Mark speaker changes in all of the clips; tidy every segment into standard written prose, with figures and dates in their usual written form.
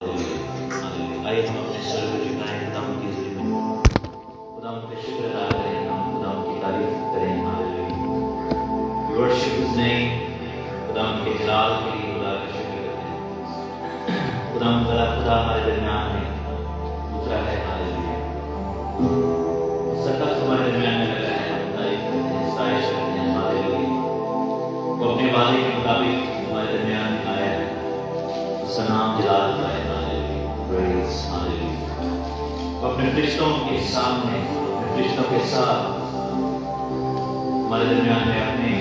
Speaker 1: आइए हम अपने सर को झुकाएं खुदा की हज़ूरी में, खुदा पे शुक्र अदा करें, हम खुदा की तारीफ करें। हालेलुया, वर्शिप हिज नेम, खुदा के जलाल के लिए खुदा का शुक्र करते हैं। खुदा हमारे दरमियान में उतरा है। हालेलुया, सतत हमारे दरमियान में लगा है। हम तारीफ करते हैं, सताइश करते हैं। हालेलुया, वो अपने वादे के मुताबिक हमारे दरमियान में आया है, उसका नाम जलाल का है। अपने फरिश्तों के सामने, अपने फरिश्तों के साथ हमारे दरमियान में, अपने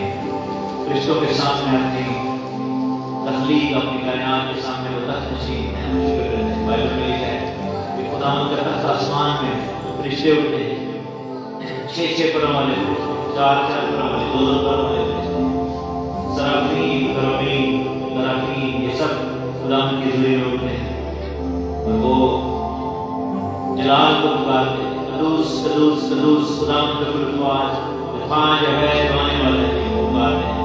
Speaker 1: फरिश्तों के सामने, अपनी तख्लीक, अपनी कायनात के सामने वो तख्त नशीन है। शुक्र करते हैं। बाइबल में लिखा है कि खुदा का तख्त आसमान में फरिश्ते उठते हैं, 6 पैरों वाले फरिश्ते, 4 पैरों वाले, 2 पैरों वाले फरिश्ते, सराफीम, करूबीम, तराफीम, ये सब खुदा की हज़ूरी में उठते हैं और वो जलाल को पुकारते हैं, कदूस कदूस कदूस खुदा खुदावंद जो है आने वाले हैं, वो पुकारते हैं।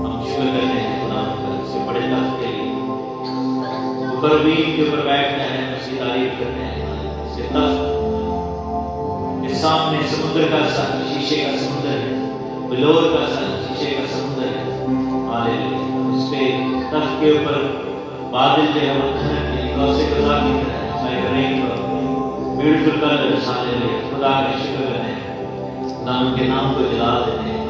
Speaker 1: हम शुक्र करते हैं खुदा से बड़े तख्त के लिए, वो करूबीम के ऊपर बैठता है, उसकी तारीफ करते हैं। इसके तख्त के सामने समुद्र का सा, शीशे का समुद्र है, बिलोर का सा, शीशे का समुद्र है। हालेलुया, उसके तख्त के ऊपर बादल जो है वो धन के गौसे खुदा की तरह है, ब्यूटीफुल कलर्स। हालेलुया, खुदा का शुक्र करते हैं, खुदा उनके नाम को जला देते हैं,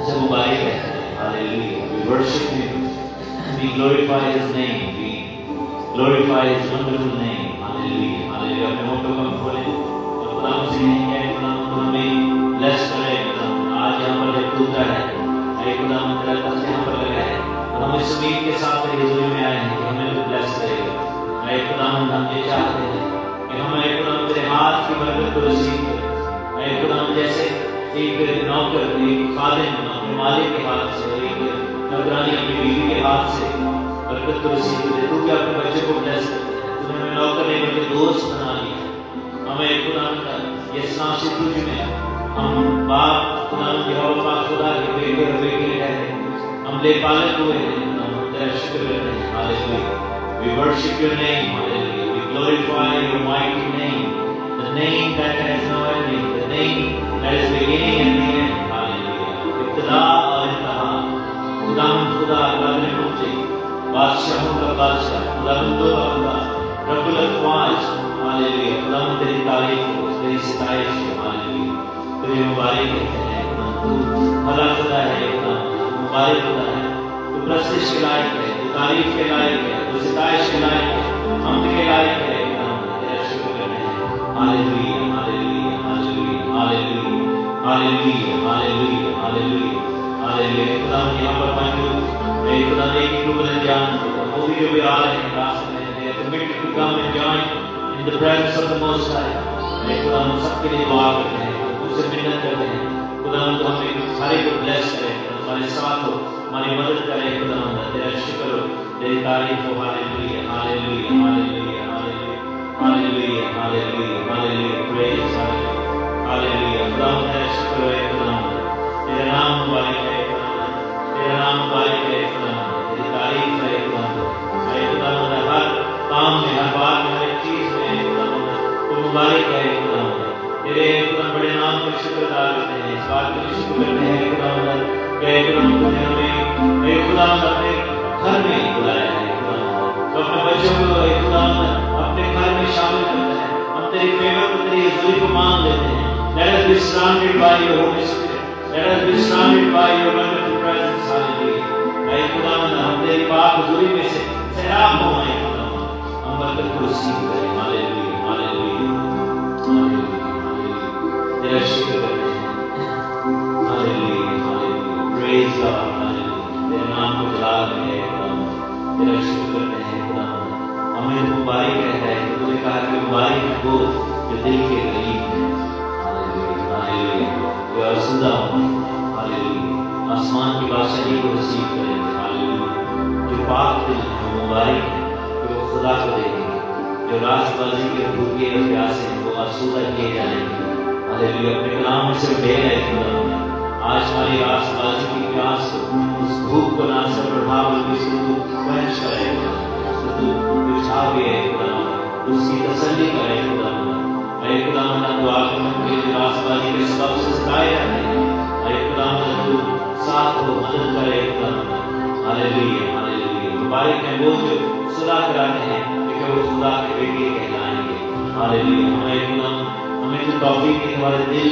Speaker 1: उसे मुबारक कहते हैं। Hallelujah, we worship him, we glorify his name, we glorify his wonderful name. Hallelujah, hallelujah, अपने होठों को खोलें और खुदा से कहेंगे, खुदा हमें ब्लेस करे। आज यहाँ पर जब टूटा है, खुदा तेरा तख्त यहाँ पर लगा है और हम इस उम्मीद के साथ तेरी हज़ूरी में आए हैं कि हमें तो ब्लेस करेगा। खुदा हम ये चाहते हैं कि हम खुदा तेरे हाथ की बरकत को रिसीव करें। खुदा जैसे एक नौकर, एक खादिम अपने मालिक के हाथ से, एक नौकरानी अपनी बीवी के हाथ से बरकत को रिसीव करे, तू क्या अपने बच्चे को ब्लेस करते हैं। तूने हमें नौकर नहीं बल्कि दोस्त बना लिया। हमें खुदा ये नासिब तुझ में हम बाप खुदा खुदा के बेटे और बेटी ठहरे, हम ले पालक हुए हैं। हम तेरा शुक्र करते हैं। Hallelujah, we worship your name. Hallelujah, we glorify your mighty name, the name that has no ending, the name that is beginning and the end. Hallelujah, इब्तिदा और इंतहा, खुदा कादिर मुक्ति, बादशाहों का बादशाह, खुदावंदों का खुदा, रब्बुल अफ़वाज। हालेलुया, खुदा तेरी तारीफ हो, तेरी सिताइश हो। हालेलुया, तुझे मुबारक कहते हैं। तू भला खुदा है, खुदा मुबारक खुदा है, तू प्रस्तिश के लायक है, तू तारीफ के लायक है, तू सिताइश के लायक है, हमद के लायक है। हम तेरा शुक्र करते हैं। Hallelujah, hallelujah, hallelujah, hallelujah, hallelujah, hallelujah, hallelujah, hallelujah. खुदा यहाँ पर मौजूद है, खुदा ने एक रूबन जान वो भी जो भी आ रहे हैं रास्ते में, they are committed to come and join in the presence of the Most High। खुदा हम सबके लिए दुआ करते हैं, उससे मिन्नत करते हैं। खुदा हम हमें सारे को ब्लेस करें, हमारे साथ हो, हमारी मदद करें। खुदा तेरा शुक्र हो, तेरी तारीफ हो। Hallelujah, hallelujah, hallelujah, hallelujah, hallelujah, hallelujah, hallelujah, praise hallelujah. खुदा तेरा शुक्र है, खुदा तेरा नाम मुबारक है, तेरा नाम मुबारक है, खुदा तेरी तारीफ है। खुदा हर काम में, हर बात में, हर एक चीज में खुदा तो मुबारक है। खुदा तेरे खुदा बड़े नाम पर शुक्र अदा करते हैं, इस बात के लिए शुक्र करते हैं। खुदा गए खुदा तुमने हमें खुदा अपने घर में बुलाया है। खुदा तो अपने बच्चों को खुदा अपने घर में शामिल करता है। हम तेरी फेवर को, तेरी हज़ूरी को मान लेते हैं। Let us be surrounded by your Holy Spirit. Let us be surrounded by your wonderful presence. Hallelujah. खुदा हम तेरी पाक हज़ूरी में से सैराब हो आए। खुदा हम बरकत को रिसीव करें। हालेलुया, हालेलुया, हालेलुया, हालेलुया, तेरा शुक्र करते हैं। Hallelujah, hallelujah, praise God. तेरे नाम को जला रहे हैं, तेरा शुक्र करते हैं। खुदा हमें मुबारक कहता है, तूने कहा कि मुबारक है वो जो दिल के करीब है। हालेलुया, हालेलुया, जो आसूदा हो। हालेलुया, आसमान की बादशाही को रिसीव करेंगे। हालेलुया, जो पाक दिल है वो मुबारक है कि वो खुदा को देखेंगे। जो रास्तबाजी के भूखे और प्यासे हैं वो आसूदा किए जाएंगे। हालेलुया, अपने कलाम में सिर्फ ढेर है। खुदा आज हमारी रास्तबाजी की प्यास को, उस भूख को ना सिर्फ बढ़ा बल्कि उसको quench करेगा, से तू बिछा भी है खुदा, उसकी तसल्ली करे खुदा। अरे खुदा दुआ के मन के रासबाजी के सबब से सताए जाते हैं, अरे खुदा तू साथ हो, मदद करे खुदा। Hallelujah hallelujah. मुबारक है वो जो सुलह कराते हैं, क्योंकि वो खुदा के बेटे कहलाएंगे। हालेलुया। हमें तो तौफीक दे हमारे दिल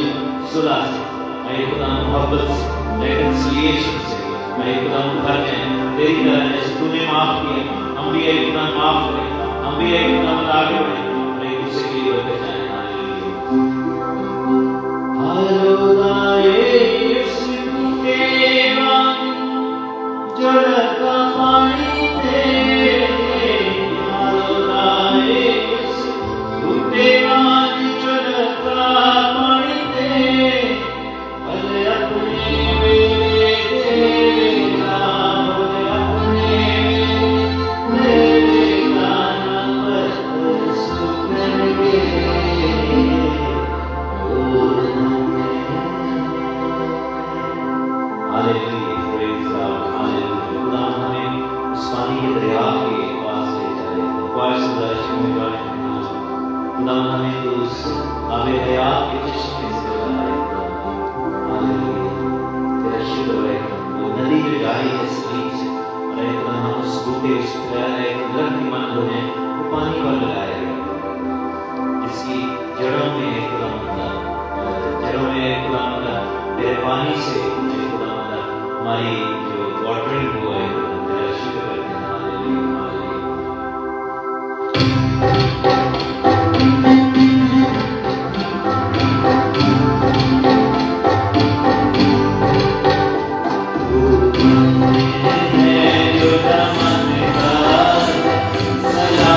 Speaker 1: सुलह से, अरे खुदा मोहब्बत से, रेकन्सिलिएशन से, अरे खुदा भर जाए तेरी तरह जैसे तूने माफ किया, हम भी एक खुदा माफ करें, हम भी एक खुदा आगे बढ़े, अरे दूसरे के लिए बढ़ते जाए।
Speaker 2: सलाम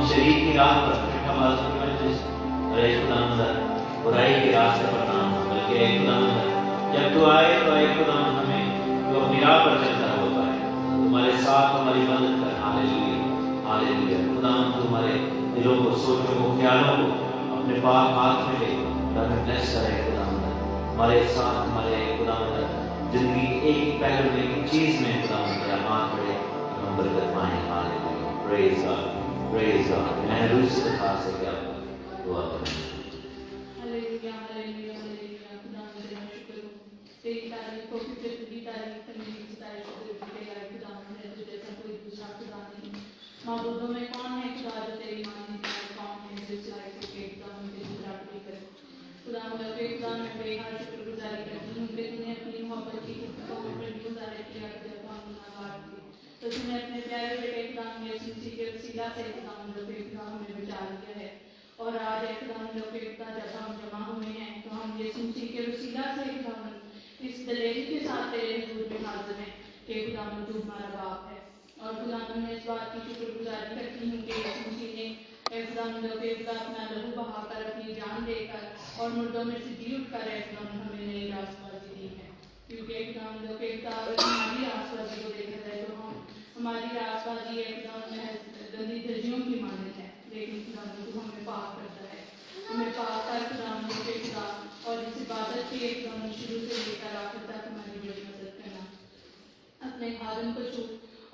Speaker 1: शरीर की राह पर मीठा मार्ग की वजह से, अरे खुदावंद बुराई के रास्ते पर ना हो, बल्कि एक खुदावंद जब तू आए तो एक खुदावंद हमें तू अपनी राह पर चलता होता है, तुम्हारे साथ हमारी मदद कर। Hallelujah hallelujah. खुदावंद तू हमारे दिलों को, सोचों को, ख्यालों को अपने पाक हाथ में ले हमें ब्लेस करे खुदावंद, हमारे साथ हमारे खुदावंद जिंदगी एक पहलू में एक चीज में खुदावंद तेरा हाथ बढ़े, हम बरकत पाएं। Hallelujah praise God praise God. मैं रूह से दरखास्त है कि आप दुआ करें।
Speaker 2: Hallelujah hallelujah hallelujah. खुदावंद तेरा शुक्र हो, तेरी तारीफ हो, क्योंकि तेरी तारीफ करने की सितारिश करते हैं खुदावंद है, तुझे जैसा कोई दूसरा खुदा नहीं। माबूदों में कौन है खुदा जो तेरी मानने का, कौन है जो इस लायक है कि खुदावंद तेरी बराबरी करे। खुदावंद के खुदा मैं बेहद शुक्रगुजारी करती हूँ कि तूने अपनी मोहब्बत की खुदा में प्रभु ज़ाहिर किया कि जब हम गुनाहगार थे तो तूने अपने प्यारे बेटे खुदावंद यीशु मसीह के वसीला से खुदावंद के खुदा हमें बचा लिया है। और आज है खुदावंद के खुदा जब हम जमा हुए हैं तो हम यीशु मसीह के वसीला से खुदावंद इस दलेरी के साथ तेरे हुजूर में हाजिर हैं कि खुदावंद तू हमारा बाप है। और खुदावंद मैं इस बात की शुक्रगुजारी करती हूँ कि यीशु मसीह ने खुदावंद के खुदा अपना लहू बहाकर अपनी जान देकर और मुर्दों में से जी उठकर खुदावंद हमें नई रास्तबाजी दी है। क्योंकि खुदावंद के खुदा हमारी रास्तबाजी को देखा जाए तो हमारी रास्तबाजी है खुदावंद गंदी धज्जियों की मानत है, लेकिन खुदावंद तू हमें पाक करता है, हमें पाक कर खुदावंद के खुदा और इस इबादत के खुदावंद शुरू से लेकर आखिर तक हमारी बड़ी मदद करना। अपने खादम को छू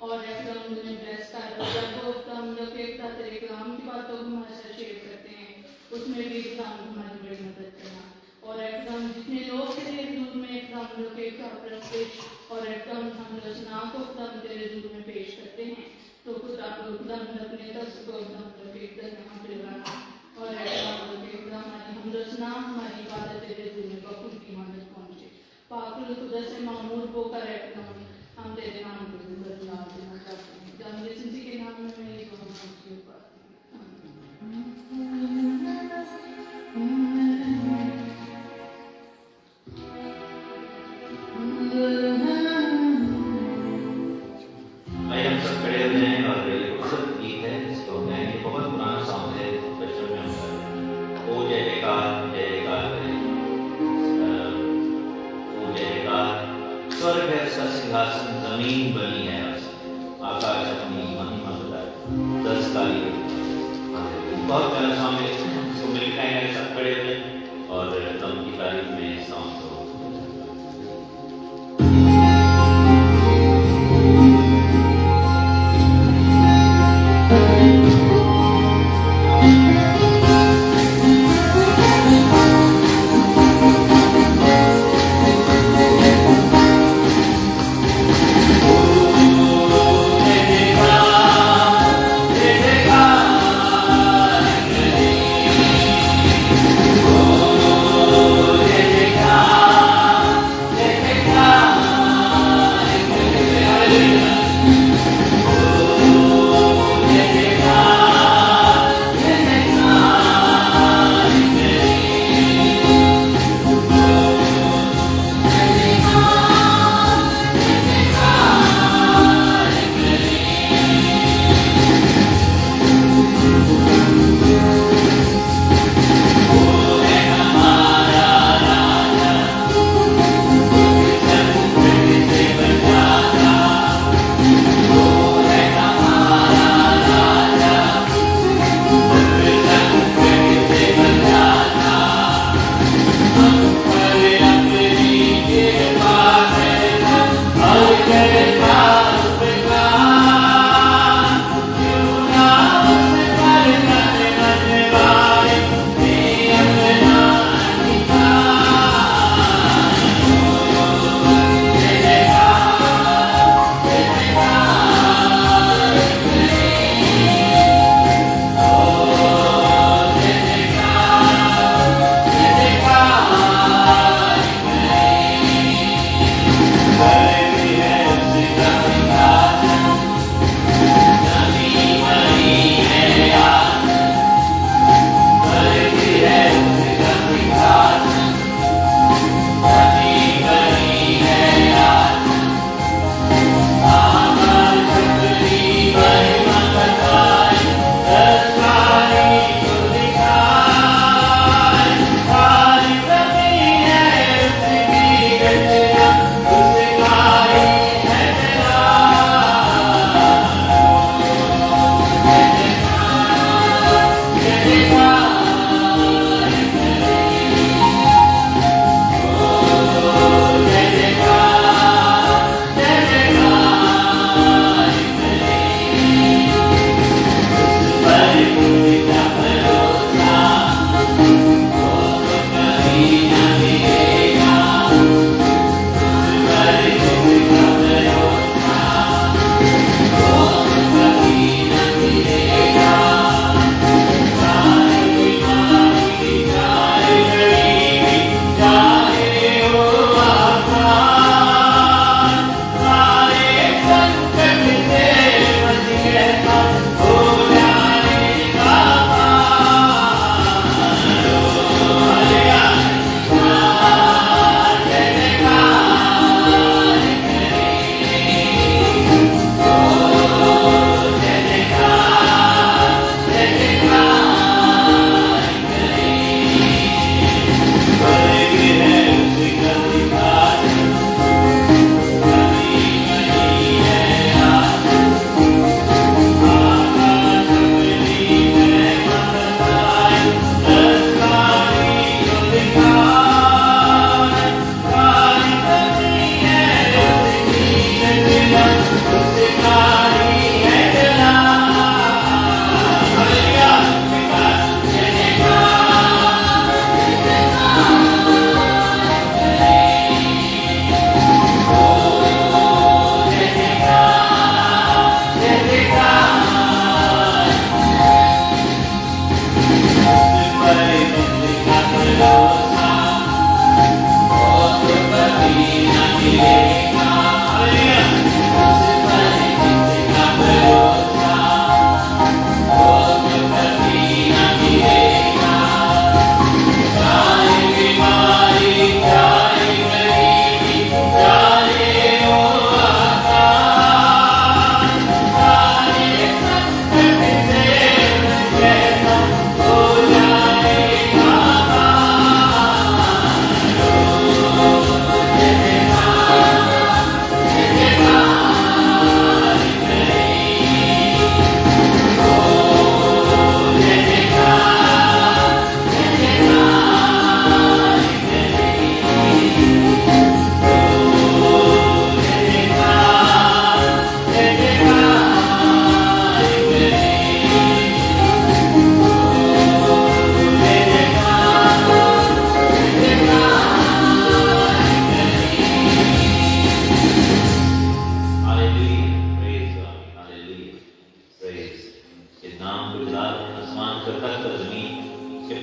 Speaker 2: और खुदावंद में ब्लेस कर, जब वो खुदावंद के खुदा तेरे कलाम की बातों को हमारे साथ शेयर करते हैं उसमें भी खुदावंद हमारी बड़ी मदद करना। और खुदावंद जितने लोग तेरे हुजूर में खुदावंद के प्रस्तुत और खुदावंद हम रचना को खुदावंद तेरे हुजूर में पेश करते हैं तो खुदावंद अपने तरफ को खुदावंद के खुदा यहाँ पे लगाना और खुदावंद के खुदा हमारी हम रचना हमारी इबादत तेरे हुजूर में बखूब की मदद पहुँचे। पाक खुदा से मामूर होकर खुदावंद हम तेरे नाम को बदलाव देना चाहते हैं। खुदावंद यीशु मसीह के नाम में मैं ये दुआ मांगती हूँ।
Speaker 1: भाई हम सब खड़े हुए हैं और ये खूबसूरत गीत है जिसको मैं, ये बहुत पुराना सॉन्ग है, बचपन में हम ओ जय जयकार करें, ओ जय जयकार। स्वर्ग है उसका सिंहासन, जमीन बनी है आकाश अपनी महिमा बताए, दस काली बहुत प्यारा सॉन्ग है, इसको मिलकर हैं सब खड़े हुए और दम की तारीफ में इस सॉन्ग को
Speaker 3: Jai Jai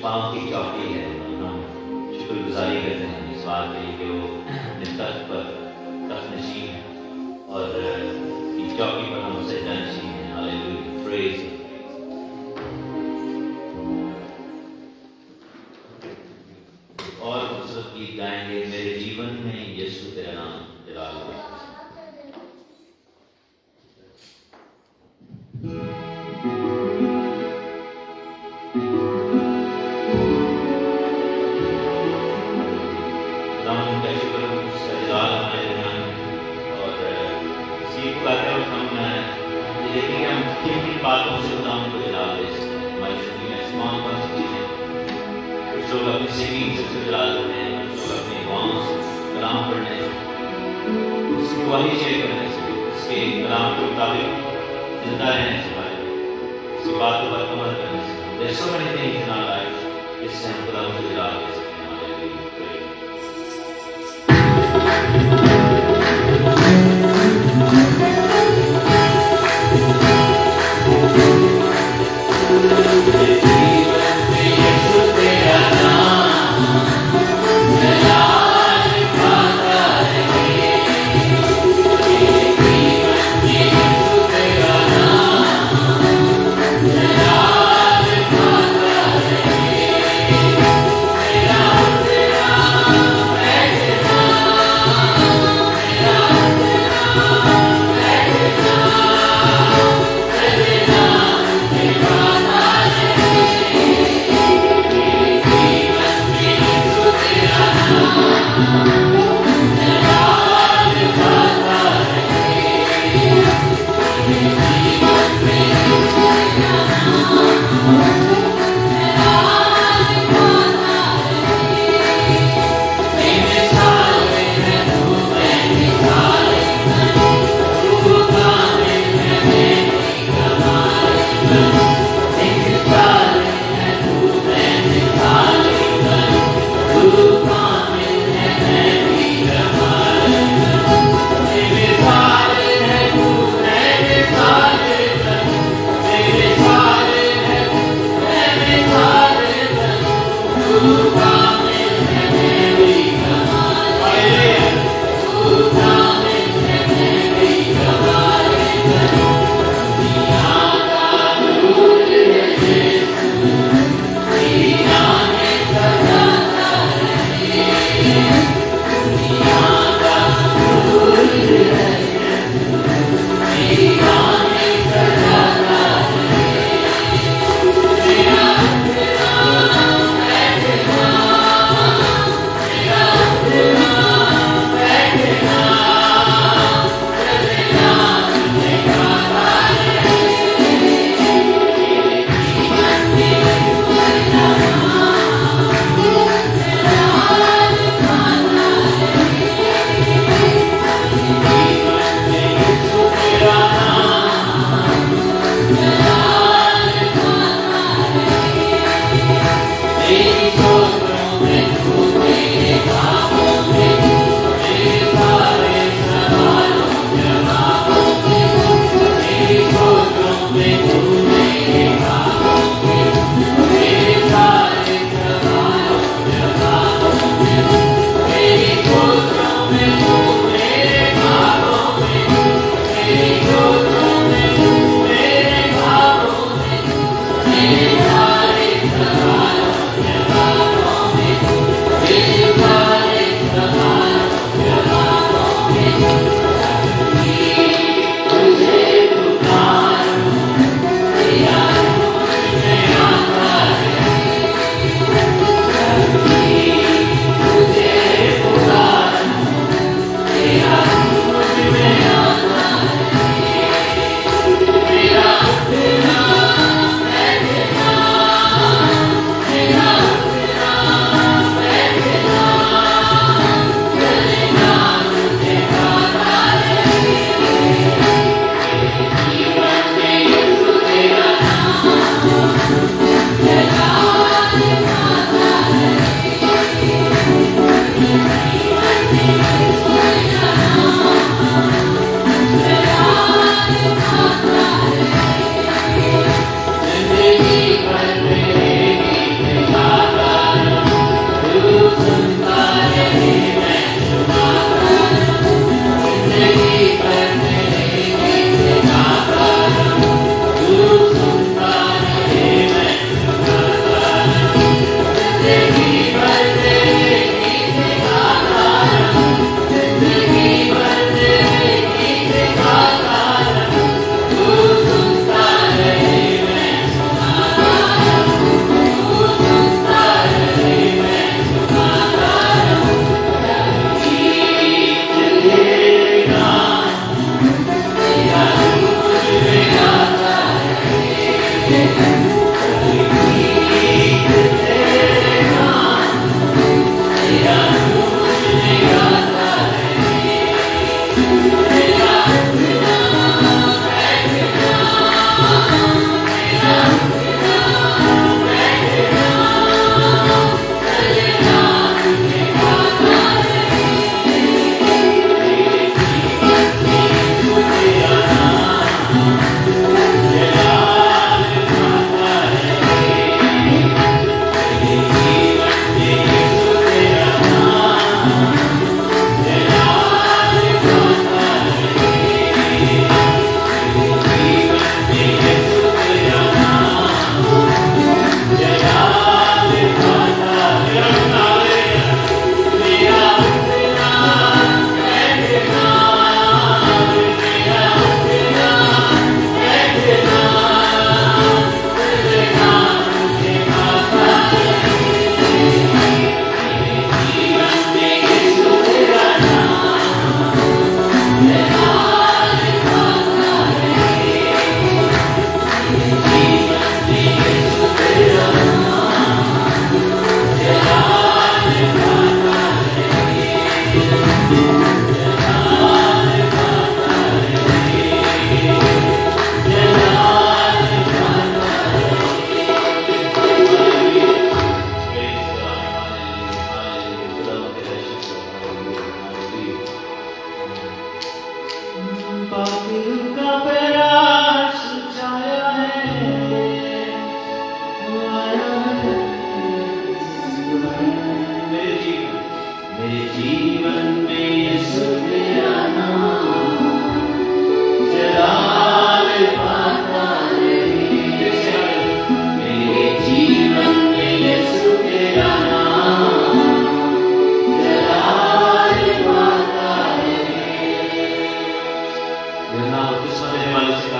Speaker 1: पाँव की चौकी है, हम शुक्रगुजारी करते हैं इस बात के लिए कि वो अपने तख्त पर तख्त नशीन है और की चौकी पर हम सजदा नशीन है। Hallelujah, praise. और खूबसूरत गीत गाएंगे, मेरे जीवन में यीशु तेरा नाम जलाल हो। बातों से खुदा को जलाल दे सकते हैं। हमारी जिंदगी में कौन कौन सी चीजें, कुछ लोग अपनी सिंगिंग से जलाल देते हैं, कुछ लोग अपनी दुआओं से, कलाम पढ़ने से, उसकी गवाही शेयर करने से, उसके कलाम के मुताबिक जिंदा रहने से, उसकी बातों पर अमल करने से। There are so many things in our lives जिससे हम खुदा को जलाल दे सकते हैं।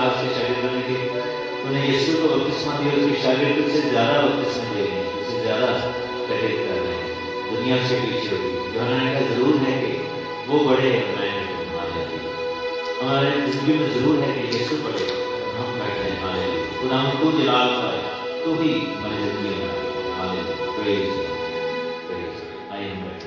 Speaker 1: उसके शागिर्द बनने के लिए। उन्हें यीशु को बपतिस्मा दिया, उसके शागिर्द उससे ज़्यादा बपतिस्मा दे रहे हैं, उससे ज़्यादा प्रेरित कर रहे हैं। दुनिया से पीछे होगी। यूहन्ना ने कहा ज़रूर है कि वो बढ़े और मैं हालेलुया। हमारे जिंदगी में ज़रूर है कि यीशु बढ़े और हम बैठे हालेलुया। खुदा हमको जलाल पाए तो ही हमारी जिंदगी में हालेलुया। Praise praise. आइए हम बैठे।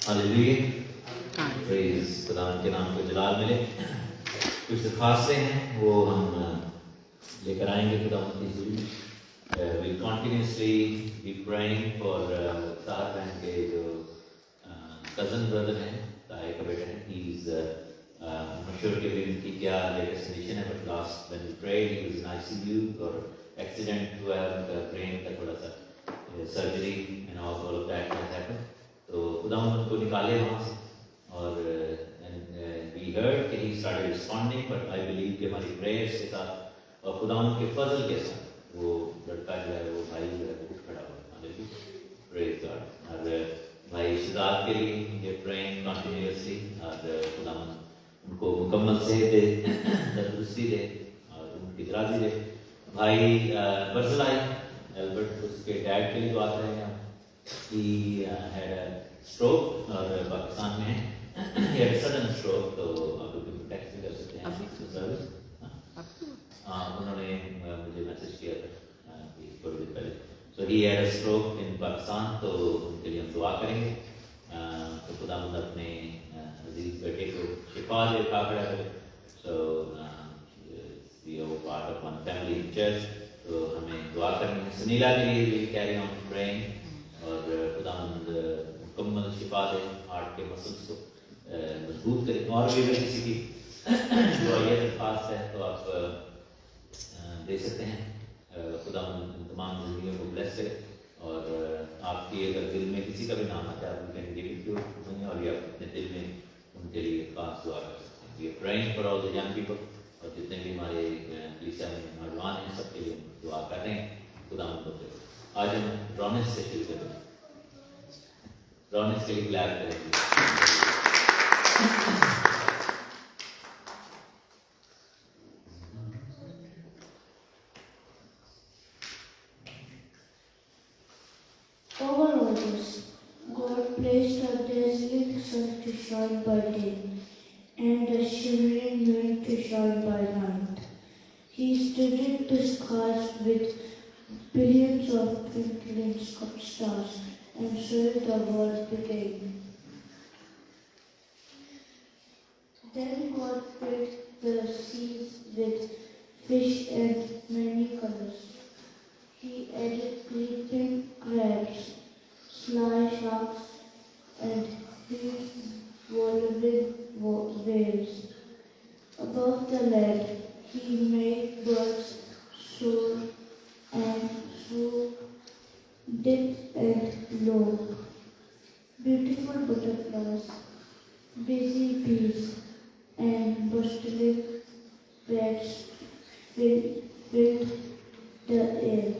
Speaker 1: हालेलुया। प्रेज़। खुदा के नाम को जलाल मिले। कुछ दरख्वास्तें हैं वो हम लेकर आएंगे खुदा की हुजूर। We'll continuously be praying for Sacraments के जो कज़न ब्रदर हैं, ताए का बेटा है। He is not sure कि अभी उनकी क्या लेटेस्ट कंडीशन है, but last when we prayed he was in ICU और एक्सीडेंट हुआ है उनका, ब्रेन का थोड़ा सा surgery and all of that has happened। तो खुदा उनको निकाले वहाँ से और we heard कि he started responding, but I believe कि हमारी prayers के साथ और खुदा उनके फजल के साथ वो लड़का जो है, वो भाई जो है वो खड़ा हुआ। हालेलुया। Praise God. और भाई शिदात के लिए ये प्रेइंग कंटिन्यूअसली और खुदा उनको मुकम्मल सेहत दे, तंदुरुस्ती दे और उनकी दराजी दे। भाई बरसलाई एल्बर्ट, उसके डैड के लिए दुआ करेंगे हम। He had a stroke और पाकिस्तान में है। He had a sudden stroke, तो आप लोग टेक्स्ट भी कर सकते हैं सर्विस। उन्होंने मुझे मैसेज किया था थोड़ी देर पहले। So he had a stroke in Pakistan, तो उनके लिए हम दुआ करेंगे। तो खुदा अपने अजीज बेटे को शिफा दे खड़ा करे। So we are part of one family in church, तो हमें दुआ करनी है। सुनीला के लिए we carry on praying और खुदा मुकम्मल शिफा दे, हार्ट के मसल्स को मजबूत करें। और भी अगर किसी की दुआएं दरख्वास्त है तो आप दे सकते हैं। खुदा तमाम जिंदगियों को ब्लेस करे। और आपकी अगर दिल में किसी का भी नाम आता है, आप can give it to me, और ये अपने दिल में उनके लिए खास दुआ कर सकते हैं। We are praying for all the young people, और जितने भी हमारे कलीसिया में नौजवान हैं सबके लिए दुआ कर रहे हैं। खुदा उनको दे। आज हम रॉनेस से शुरू करेंगे। रॉनेस के लिए क्लैप करेंगे।
Speaker 3: Over all this, God placed a dazzling sun to shine by day, and a shimmering moon to shine by night. He studied the skies with billions of twinkling stars, and so the world began. Then God filled the seas with fish and many colors. He added creeping crabs, sly sharks, and huge wallowing whales. Above the land, he made birds soar and swoop, dip and low, beautiful butterflies, busy bees, and bustling bats filled the air.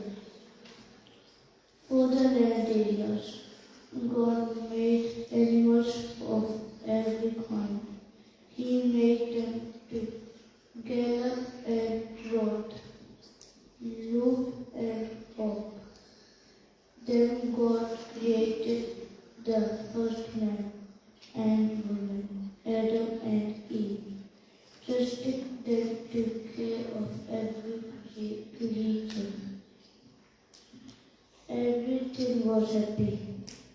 Speaker 3: For the land areas, God made animals of every kind. He made them to gallop and trot, loop and hop. Then God created the first man and woman, Adam and Eve, trusting them to care of every creature. Everything was happy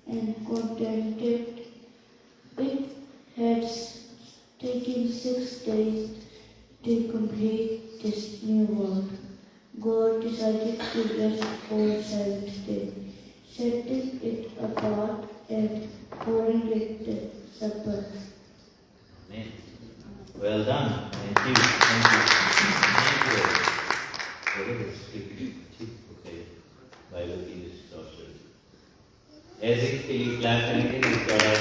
Speaker 3: and contented. It had taken 6 days to complete this new world. God decided to rest on the seventh day, setting it apart and calling it the Sabbath.
Speaker 1: Amen. Well done. Thank you. Thank you. Thank you. Very good. Okay. Bible is sorcery. एजिक के लिए clap करेंगे थोड़ा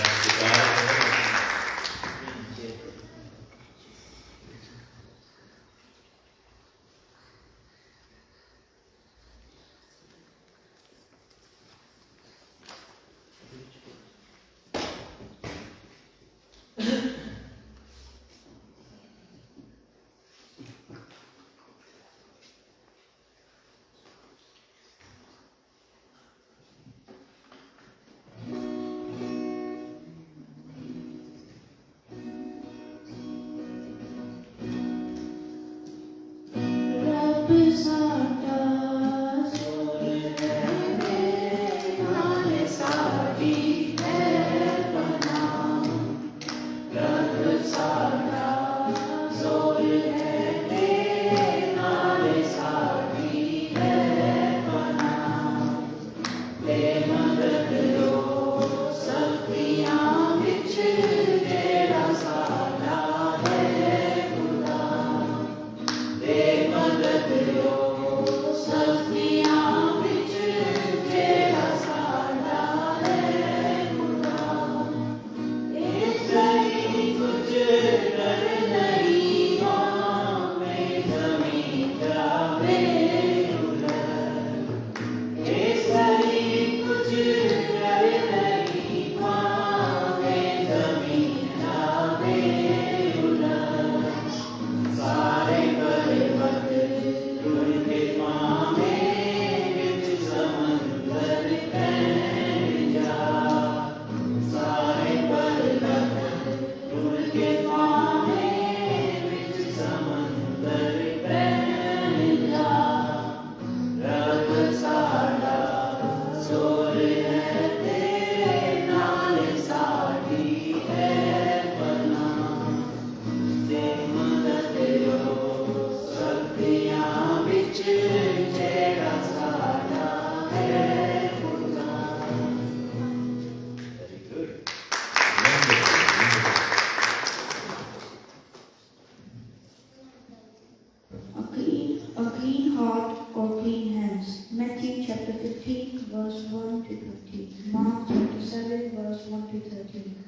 Speaker 3: A clean heart or clean hands. Matthew chapter 15, verse 1 to 15. Mark chapter 7, verse 1 to 13.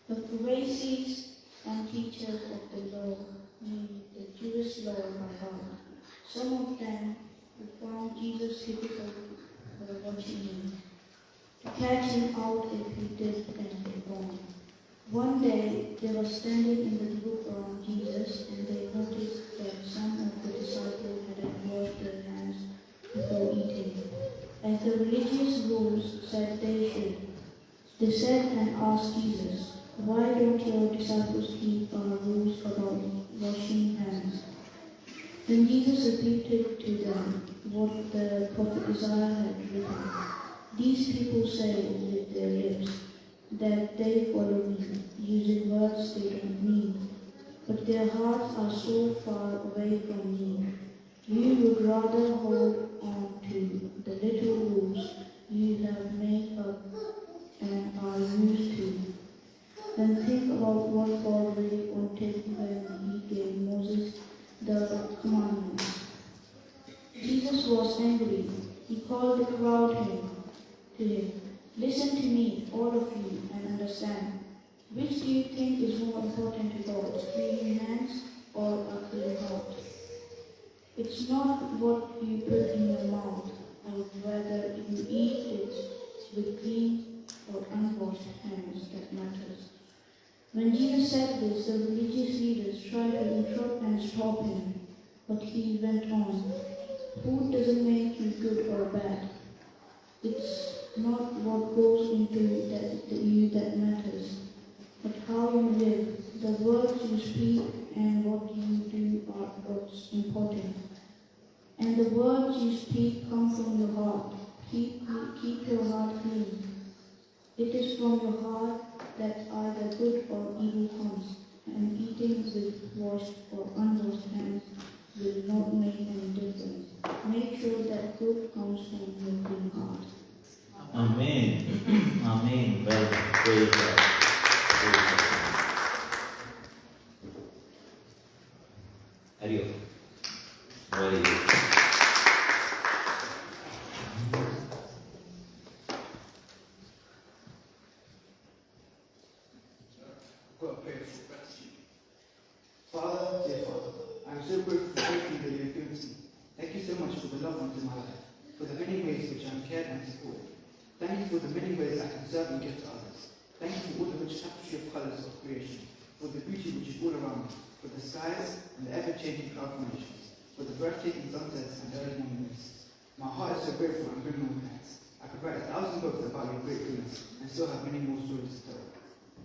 Speaker 3: The Pharisees and teachers of the law knew the Jewish law by heart. Some of them who found Jesus difficult were watching him, to catch him out if he did anything wrong. One day they were standing in the group around Jesus, and they noticed that some of the disciples hadn't washed their hands before eating, as the religious rules said they should. They said and asked Jesus, "Why don't your disciples keep our rules about washing hands?" Then Jesus repeated to them what the prophet Isaiah had written. "These people say with their lips that they follow me, using words they don't mean, but their hearts are so far away from me. You would rather hold on to the little rules you have made up and are used to than think about what God really wanted when he gave Moses the commandments." Jesus was angry. He called the crowd to him. "Listen to me, all of you, and understand. Which do you think is more important to God, clean hands or a clean heart? It's not what you put in your mouth, or whether you eat it with clean or unwashed hands that matters." When Jesus said this, the religious leaders tried to interrupt and stop him, but he went on. "Food doesn't make you good or bad. It's not what goes into you that matters, but how you live. The words you speak and what you do are what's important. And the words you speak come from your heart. Keep your heart clean. It is from your heart that either good or evil comes, and eating with washed or unwashed hands will not make any difference. Make sure that good comes from your clean heart."
Speaker 1: Amen. Amen. Well, praise God. Praise God. Hari Om. Very good.
Speaker 4: dear Father. I am so grateful for everything that you have given to me. Thank you so much for the loved ones in my life, for the many ways which I am cared and supported. Thank you for the many ways I can serve and give to others. Thank you for all the rich tapestry of colours of creation, for the beauty which is all around me, for the skies and the ever-changing cloud formations, for the breathtaking sunsets and early morning mists. My heart is so grateful and brimming with thanks. I could write 1,000 books about your great goodness and still have many more stories to tell.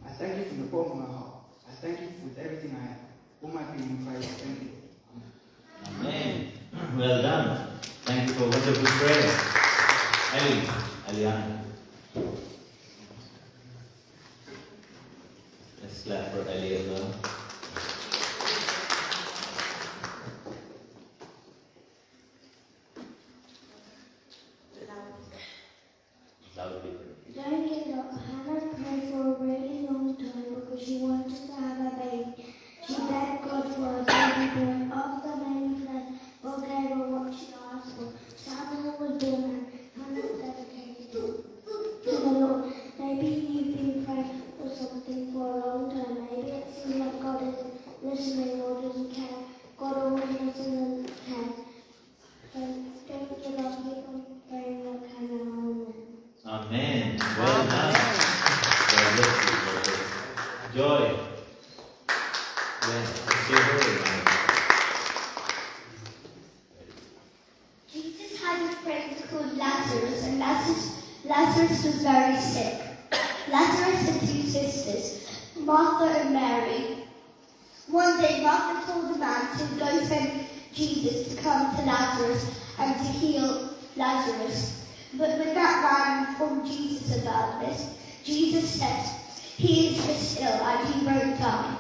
Speaker 4: I thank you from the bottom of my heart. I thank you with everything I am. All my being in Christ, thank you.
Speaker 1: Amen. Well done. Thank you for wonderful prayer. Eliana. Let's clap for Eli as well. Loudly.
Speaker 3: Growing up, Hannah prayed for a really long time because she wanted to have a baby. She begged God for a baby boy. After many prayers, God gave her what she asked for. Samuel was born and Hannah dedicated him to the Lord. Maybe you've been praying for something for a long time. Maybe it seems like God isn't listening or doesn't care. God always listens and cares. So don't give up. Keep on praying like Hannah.
Speaker 1: Amen. Well done. God bless you. God bless you. Joy. Yes, stay holy.
Speaker 5: Jesus had a friend called Lazarus, and Lazarus was very sick. Lazarus had two sisters, Martha and Mary. One day, Martha told the man to go send Jesus to come to Lazarus and to heal Lazarus. But when that man informed Jesus about this, Jesus said, "He is just ill and he won't die."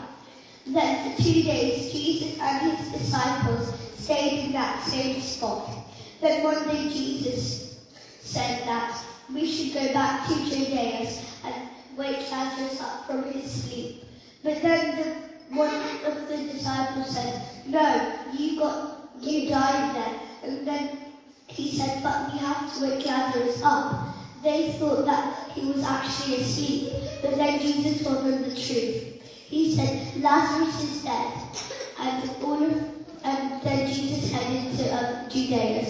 Speaker 5: Then for 2 days, Jesus and his disciples stayed in that same spot. Then one day Jesus said that we should go back to Judea and wake Lazarus up from his sleep. But then one of the disciples said, "No, you died then." And then he said, "But we have to wake Lazarus up." They thought that he was actually asleep, but then Jesus told them the truth. He said, "Lazarus is dead." And then Jesus headed to Judea.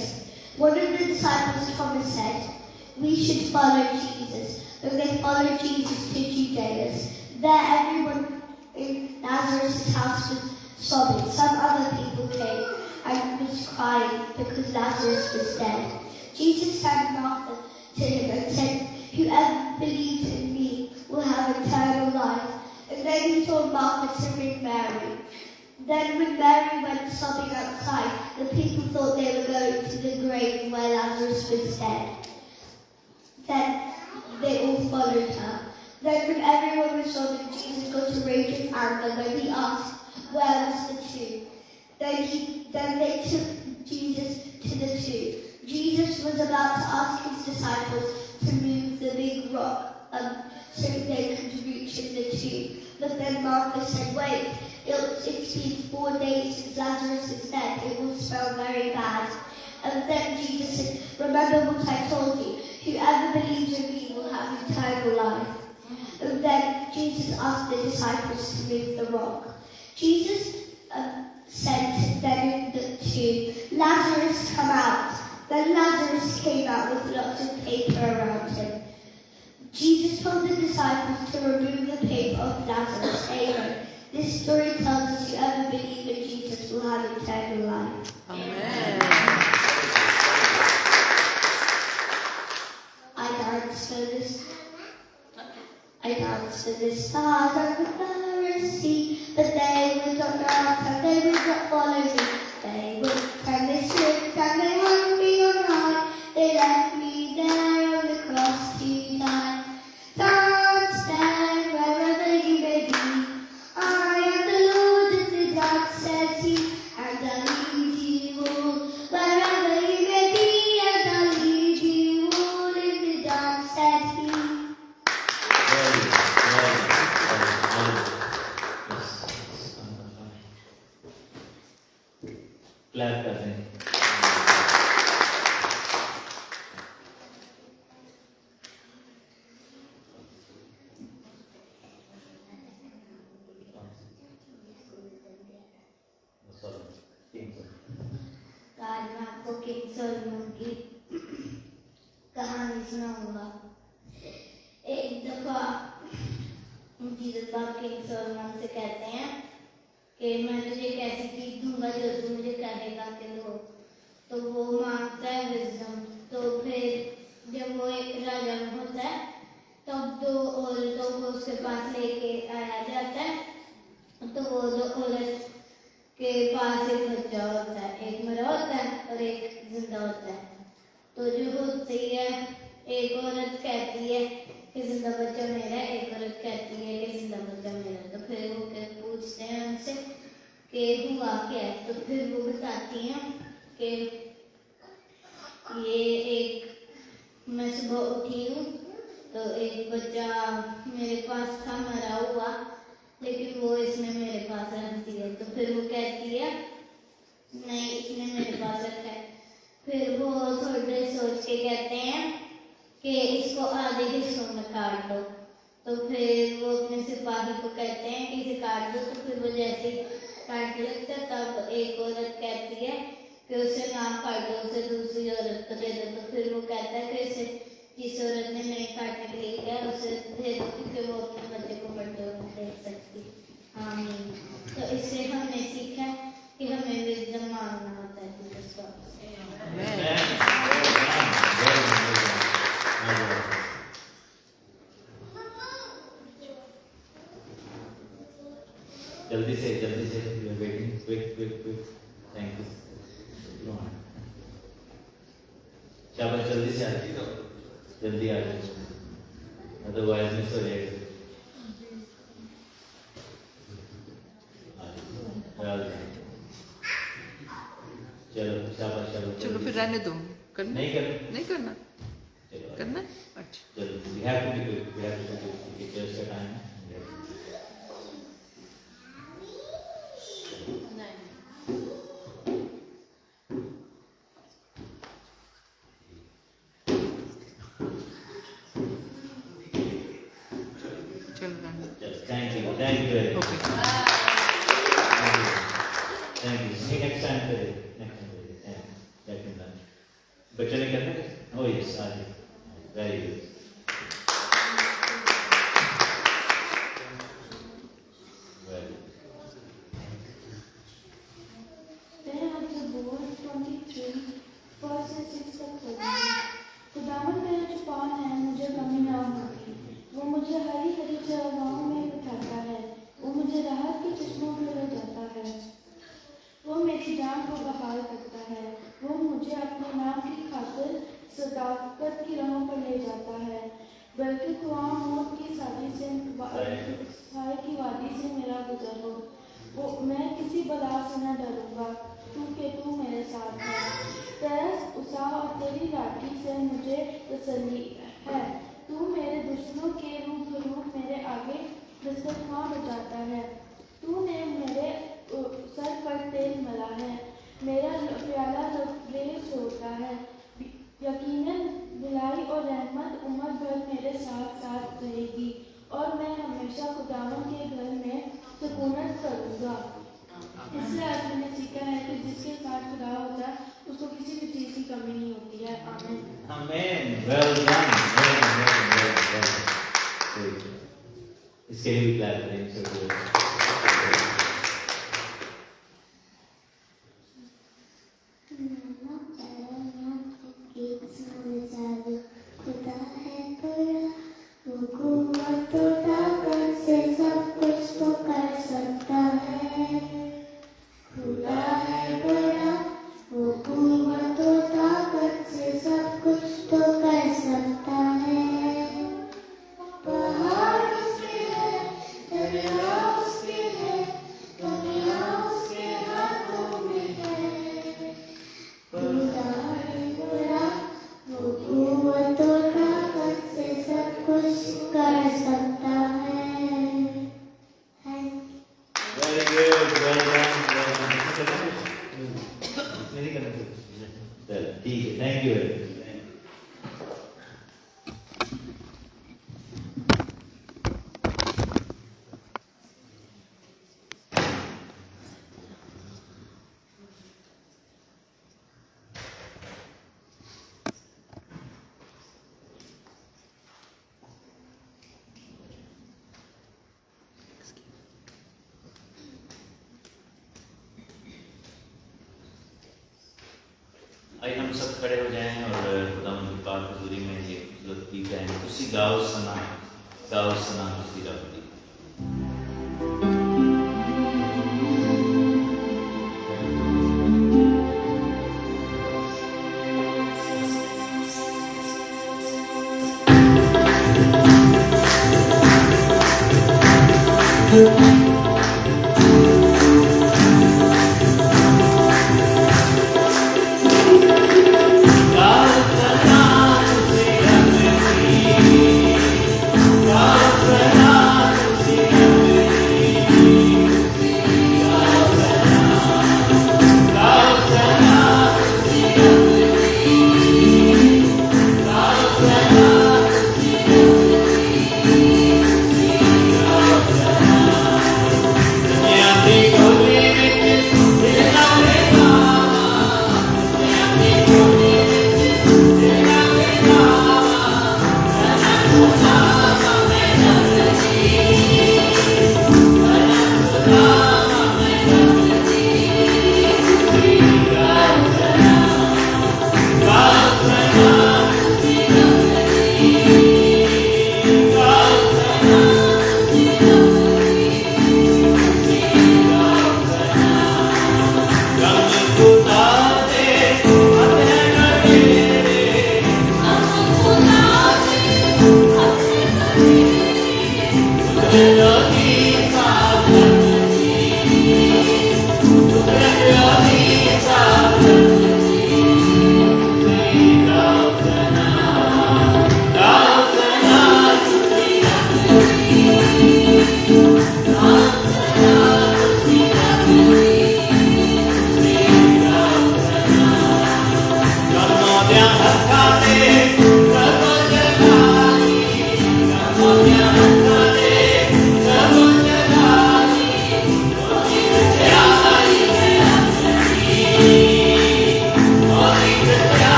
Speaker 5: One of the disciples, Thomas, said, "We should follow Jesus." And they followed Jesus to Judea. There everyone in Lazarus' house was sobbing. Some other people came and was crying because Lazarus was dead. Jesus sent Martha to him and said, "Whoever believes in me will have eternal life." And then he told Martha to ring Mary. Then when Mary went sobbing outside, the people thought they were going to the grave where Lazarus was dead. Then they all followed her. Then when everyone was sobbing, Jesus got a rage of anger when he asked, "Where was the tomb?" Then they took Jesus to the tomb. Jesus was about to ask his disciples to move the big rock so they could reach in the tomb. But then Martha said, "Wait, it's been 4 days since Lazarus is dead. It will smell very bad." And then Jesus said, "Remember what I told you. Whoever believes in me will have eternal life." And then Jesus asked the disciples to move the rock. Jesus said to them in the tomb, "Lazarus, come out." Then Lazarus came out with lots of paper around him. Jesus told the disciples to remove the paper of Lazarus. Amen. This story tells us whoever believes in Jesus will have eternal life.
Speaker 6: Amen.
Speaker 5: I danced for the stars and the Pharisee, but they would not dance and they would not follow me. They whipped and they slipped and they hung me on high. They left me there on the cross to die. Dance then wherever you may be. I am the Lord of the dance, said he, and I'll lead you all wherever you may be, and I'll lead you all in the dance, said he.
Speaker 1: Clap कर दें.
Speaker 5: King Solomon की कहानी सुनाऊंगा। एक दफा Jesus बाप king Solomon से कहते हैं कि मैं तुझे एक ऐसी चीज दूंगा जो तू मुझे कहेगा कि लो। तो वो मांगता है विजडम। तो फिर जब वो एक राजा में होता है तब दो औरतों को उसके पास लेके आया जाता है। तो वो दो औरत के पास एक बच्चा होता है, एक मरा होता है और एक जिंदा होता है। तो जो होती है, एक औरत कहती है कि जिंदा बच्चा मेरा है, एक औरत कहती है कि जिंदा बच्चा मेरा। तो फिर वो पूछते हैं उनसे कि हुआ क्या है। तो फिर वो बताती हैं कि ये एक मैं सुबह उठी हूँ तो एक बच्चा मेरे पास था मरा हुआ, लेकिन वो इसने मेरे पास रख दिया। तो फिर वो कहती है नहीं, इसने मेरे पास रखा है। फिर वो थोड़े सोच के कहते हैं कि इसको आधे हिस्सों में काट दो। तो फिर वो अपने सिपाही को कहते हैं कि इसे काट दो। तो फिर वो जैसे काटने लगता है तब एक औरत कहती है कि उसे ना काटो, उसे दूसरी औरत को दे दो। तो फिर वो कहता है कि इसे जिस औरत ने नहीं काटने के लिए किया उसे दे दो, क्योंकि वो अपने बच्चे को बड़े होने देख सकती। आमीन। तो इससे हमने सीखा कि हमें विजडम मांगना होता है जीसस को।
Speaker 1: जल्दी से वेटिंग, क्विक। Thank you. शाबाश, जल्दी से आ जाइए, जल्दी आ जाइए, अदरवाइज मिस हो जाएगा। चलो शाबाश,
Speaker 6: चलो फिर रहने दो। करना
Speaker 1: नहीं
Speaker 6: करना
Speaker 1: चलो
Speaker 6: करना। अच्छा
Speaker 1: चलो, we have to be quick, क्योंकि just का टाइम है।
Speaker 6: चलो रहने दो।
Speaker 1: Thank you very much.
Speaker 6: Okay
Speaker 1: Thank you. Next time करें, बच्चे ने करना है? Oh yes, आ जाइए। Very good. Very good.
Speaker 3: मैं आपसे बोल 23 फर्स्ट से 6 तक पढ़ूंगी। खुदावन मेरा जो पान है मुझे कमी ना होगी। वो मुझे हरी हरी चरागाहों में बिठाता है। वो मुझे राहत के चश्मों में ले जाता है। वो मेरी जान को बहाल करता है। वो मुझे अपने नाम की खातिर सदाकत की राहों पर ले जाता है। बल्कि खुआम मौत की साय की वादी से मेरा गुजर हो, वो मैं किसी बला से न डरूंगा, क्योंकि तू मेरे साथ है। तेरा उत्साह और तेरी लाठी से मुझे तसल्ली है। तू मेरे दुश्मनों के रूप मेरे आगे दस्तरखां बचाता है। तूने मेरे सर पर तेल मला है। मेरा प्याला लबरेज होता है। यकीनन भलाई और रहमत उम्र भर मेरे साथ साथ रहेगी और मैं हमेशा खुदावन के घर में सुकूनत करूँगा। इससे आज मैंने सीखा है कि जिसके साथ खुदा होता है उसको किसी भी चीज़ की कमी नहीं होती है। आमीन।
Speaker 1: Amen. Well done. Good. इसके लिए भी क्लैप करें।
Speaker 5: खुदा है बड़ा, वो कुव्वत और ताकत से सब कुछ तो कर सकता है। खुदा है बड़ा, वो कुव्वत और ताकत से सब कुछ तो कर सकता है। पहाड़ उसके है, दरिया उसके
Speaker 1: आइए हम सब खड़े हो जाएं और खुदा की पाक हज़ूरी में ये खूबसूरत गीत गाएं। उसी गाओ सना उसी रब दी।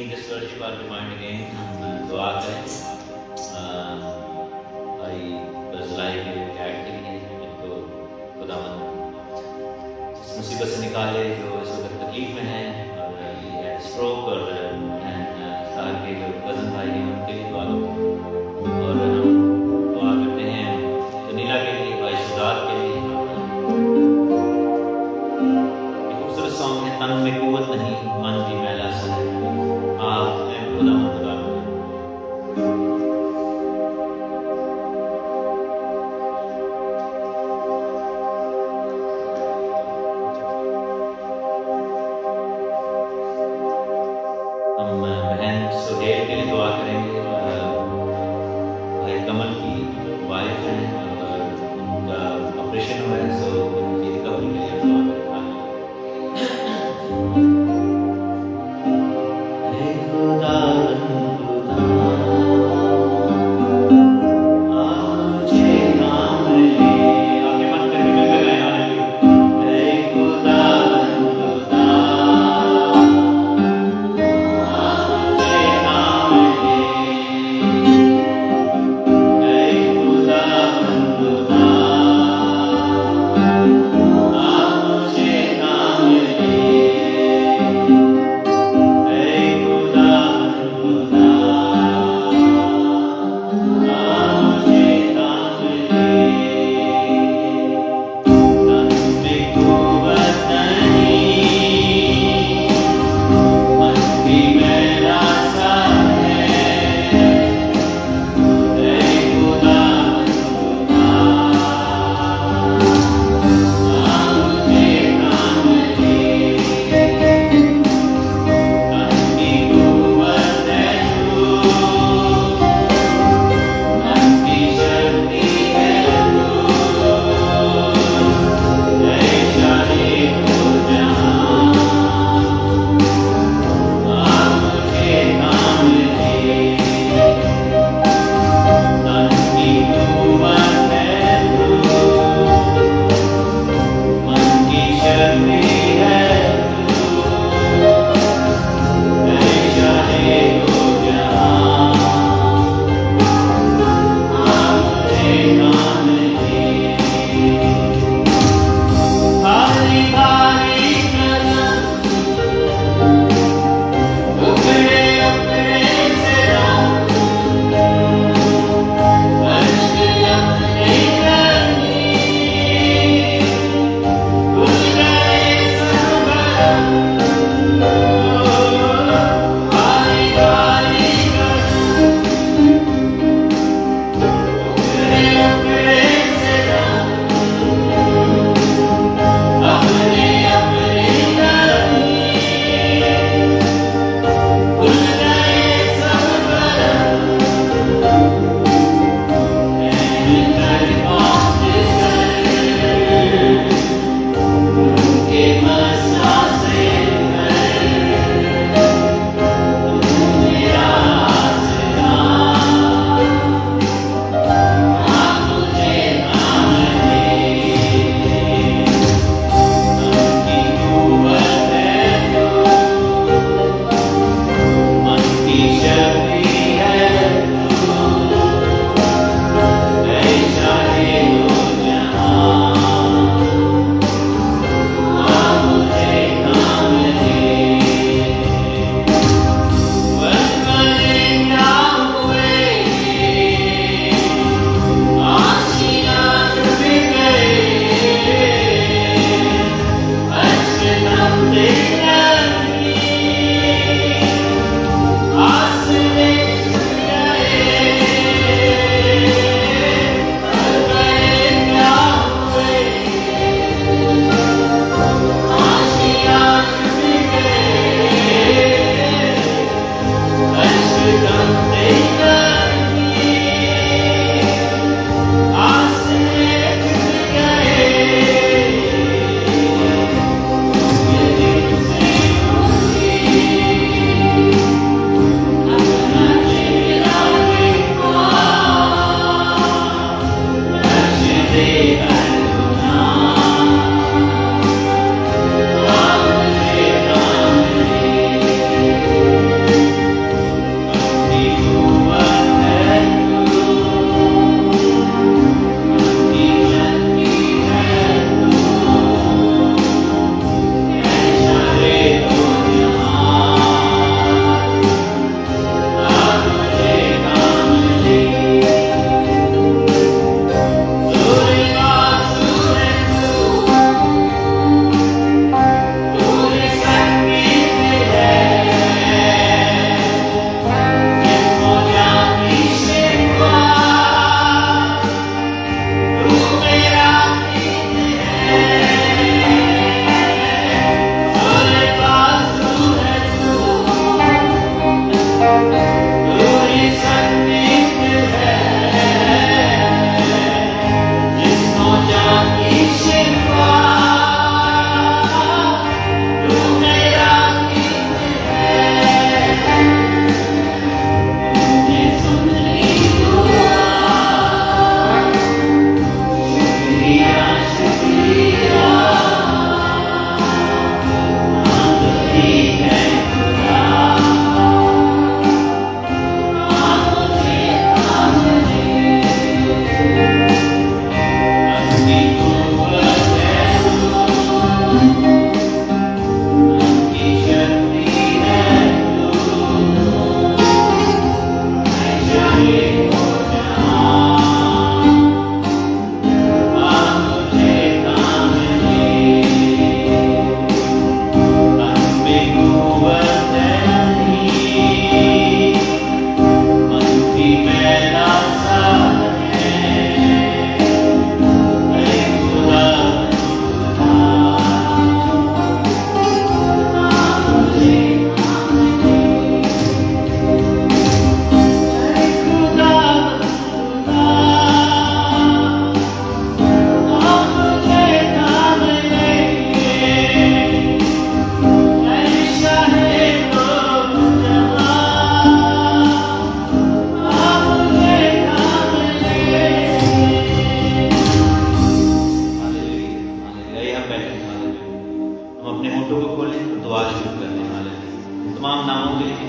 Speaker 1: sing this worship, I'll remind again, हम दुआ करें भाई बज़लाई के कैट के लिए जिनको खुदावंद इस मुसीबत से निकाले जो इस वक्त तकलीफ में हैं और ये स्ट्रोक और सार के जो कज़न भाई हैं उनके लिए दुआ करें। और हम दुआ करते हैं सुनीला के लिए, भाई शुजात के लिए। एक खूबसूरत सॉन्ग है, तन में कुव्वत नहीं मन भी मैला सा है, आप हैं खुदा खुदा। हम बहन सुहेल के लिए दुआ करेंगे। भाई कमल की वाइफ है और उनका ऑपरेशन हुआ है, सो उनकी रिकवरी के लिए दुआ करें। हे खुदा मुझे नाम ले, आगे बंद करके मिलकर गाएं हालेलुया। हे खुदा मुझे नाम ले, हे खुदा मुझे नाम ले, हे खुदा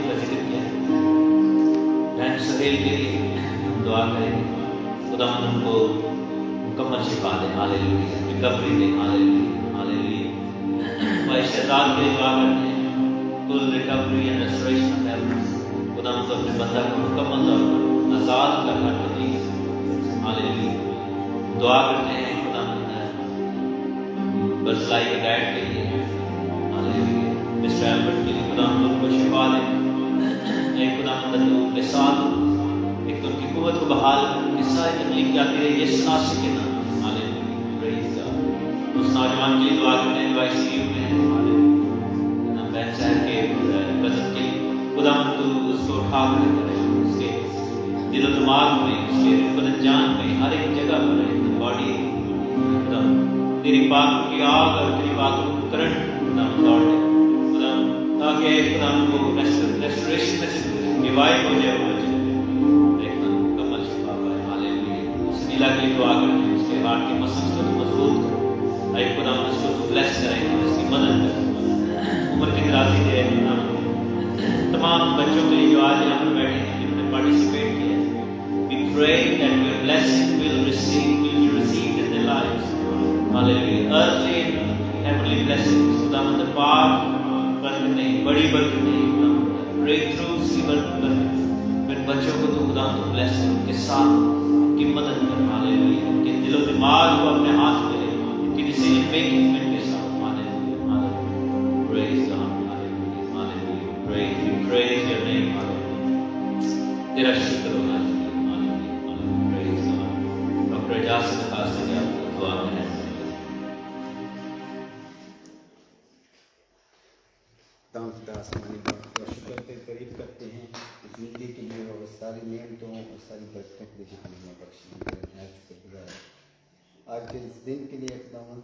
Speaker 1: का जिक्र किया है। बहन सहेल के लिए हम दुआ करेंगे, खुदा उनको मुकम्मल शिफा दे, हालेलुया, रिकवरी दे, हालेलुया, हालेलुया। भाई शहजाद के लिए दुआ करते हैं, full recovery and restoration of health. खुदा तो अपने बंदा को मुकम्मल तौर पर आज़ाद कर हर तकलीफ, हालेलुया। दुआ करते हैं खुदा बरसलाई के गाइड के लिए, हालेलुया, मिस्टर एल्बर्ट के लिए खुदा उनको शिफा दे, एक खुदा उनके साथ एक तो उनकी कुव्वत को बहाल कर, इस सारी तकलीफ की आती रहे यीशु नासरी के नाम, हालेलुया, प्रेज़ गॉड। उस नौजवान के लिए दुआ करते हैं जो आईसीयू में है, हालेलुया, बहन साहब के कज़न के लिए खुदा तू उसको उठा कर करे, उसके दिलो दिमाग में, उसके बदन जान में, हर एक जगह पर बॉडी तेरी बात की आग और तेरी बातों को करंट दौड़ दे खुदा, ताकि खुदा को रेस्टोरेशन में से रिवाइव हो जाए, मुकम्मल शिफा पाए, हालेलुया। उस नीला के लिए दुआ करते हैं, उसके हार्ट के मसल्स को मजबूत कर, एक खुदा उसको ब्लेस करें, उसकी मदद कर, उम्र की दराज़ी दे, तमाम बच्चों के लिए जो आज यहाँ पर बैठे हैं, जिन्होंने पार्टिसिपेट किया है, we pray that your blessing will be received in their lives, hallelujah, earthly and heavenly blessings, खुदा मतलब पाप बरकत नहीं, बड़ी बरकत नहीं, ब्रेक थ्रूज की बरकत, इन बच्चों को तो खुदा तो ब्लेस कर, उनके साथ उनकी मदद कर, हालेलुया, उनके दिलो दिमाग को अपने हाथ में ले, उनकी डिसीजन मेकिंग में उनके साथ, hallelujah, hallelujah, praise God, hallelujah, hallelujah, praise your name, hallelujah, तेरा शुक्र हो, hallelujah, hallelujah, praise God. Doctor Ejaz से खास करके आपको दुआ में है।
Speaker 7: आसमानी बाप का शुक्र के करीब करते हैं इस नीति के लिए और सारी नियमतों और सारी बरकतों के लिए हमें बख्शने शुक्रगुजार आज के इस दिन के लिए खुदावन,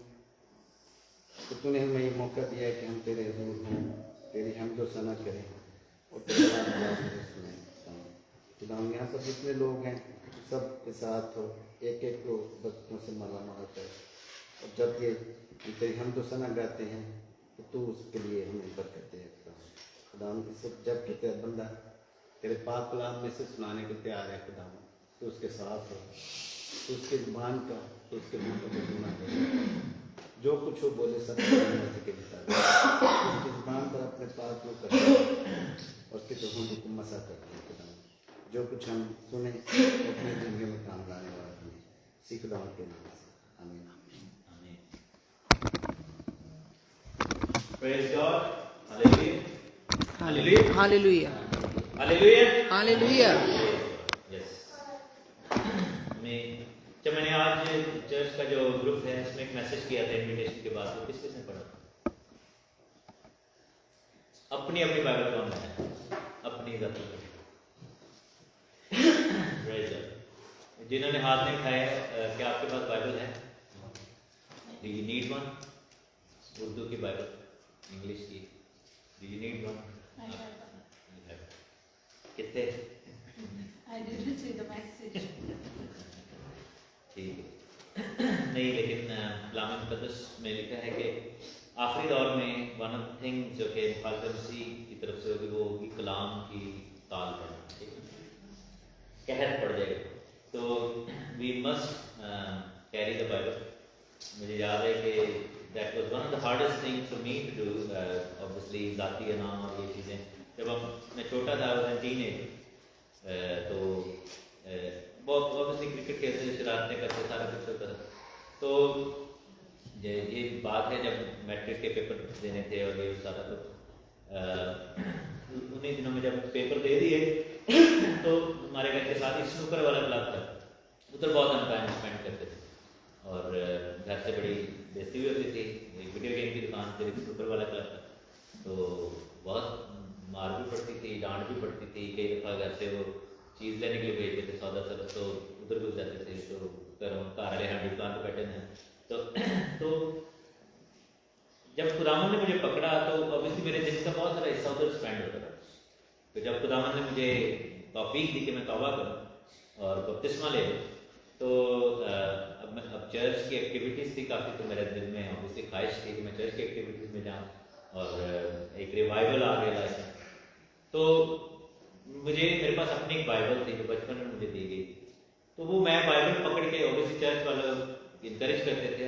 Speaker 7: तो तूने हमें ये मौका दिया है कि हम तेरे हजूर हों, तेरी हमदो सना करें और तेरे सुने। खुदा हम यहाँ पर जितने लोग हैं सब के साथ हो, एक एक को बच्चों से माला माल कर, और जब ये हम तेरी हमदो सना गाते हैं तो तू उसके लिए हमें बरकत दे। खुदा जब कि तेरा बंदा तेरे पाक कलाम में से सुनाने को तैयार है, खुदा तो उसके साथ हो, तो उसके ज़ुबान का, तो उसके मुँह को सुनना दे, जो कुछ वो बोले सब के बता दे, उसकी ज़ुबान पर अपने पाक को कर और उसके चोहों को मसा कर दे। खुदा जो कुछ हम सुने अपनी ज़िंदगी में काम लाने वाला हमें सीख खुदा के नाम से, आमीन।
Speaker 1: Praise God, hallelujah. Hallelujah.
Speaker 6: Hallelujah,
Speaker 1: Hallelujah.
Speaker 6: Hallelujah.
Speaker 1: Yes. जब मैंने आज चर्च का जो ग्रुप है इसमें एक मैसेज किया था इनविटेशन के बाद, तो किस किसने पढ़ा? अपनी अपनी बाइबल कौन है? अपनी जाति जिन्होंने हाथ में उठाया, क्या आपके पास बाइबल है? Do you need one? Urdu की बाइबल, इंग्लिश की, Do you need one? कितने?
Speaker 2: I didn't see the message.
Speaker 1: ठीक है, नहीं, लेकिन कलाम मुक़द्दस में लिखा है कि आखिरी दौर में वन ऑफ थिंग जो कि मसीह की तरफ से होगी वो होगी कलाम की ताल पढ़ना, ठीक है, कहर पड़ जाएगा। तो we must carry the Bible. मुझे याद है कि that was one of the hardest thing for me to do, obviously ज़ाती नाम और ये चीज़ें। जब मैं छोटा था, टीनेज, तो बहुत ऑब्वियसली क्रिकेट खेलते थे, शरारतें करते, सारा कुछ होता था। तो ये बात है जब मैट्रिक के पेपर देने थे और ये सारा, तो उन्हीं दिनों में जब पेपर दे दिए तो हमारे घर के साथ ही स्नूकर वाला क्लब था, उधर बहुत हम टाइम स्पेंड करते थे और घर से बड़ी बेइज्जती भी होती थी। एक वीडियो गेम की दुकान थी, स्नूकर वाला क्लब था, तो बहुत मार भी पड़ती थी, डांट भी पड़ती थी। कई दफ़ा घर से वो चीज़ लेने के लिए भेजते थे, सौदा सर, तो उधर घुस जाते थे। तो घर वाले हमारी दुकान पर बैठे हैं, तो जब खुदावन ने मुझे पकड़ा तो ऑब्वियसली मेरे दिन का बहुत सारा हिस्सा उधर स्पेंड होता था। तो जब खुदावन ने मुझे तौफीक दी कि मैं तौबा करूँ और बपतिस्मा ले लूँ, तो अब चर्च की एक्टिविटीज़ थी काफ़ी, तो मेरे दिल में ऑब्वियसली ख्वाहिश थी कि मैं चर्च की एक्टिविटीज़ में जाऊँ और एक रिवाइवल आ गया लाइफ में। तो मुझे मेरे पास अपनी एक बाइबल थी जो बचपन में मुझे दी गई थी, तो वो मैं बाइबल पकड़ के ऑब्वियसली चर्च वाले इंकरेज करते थे,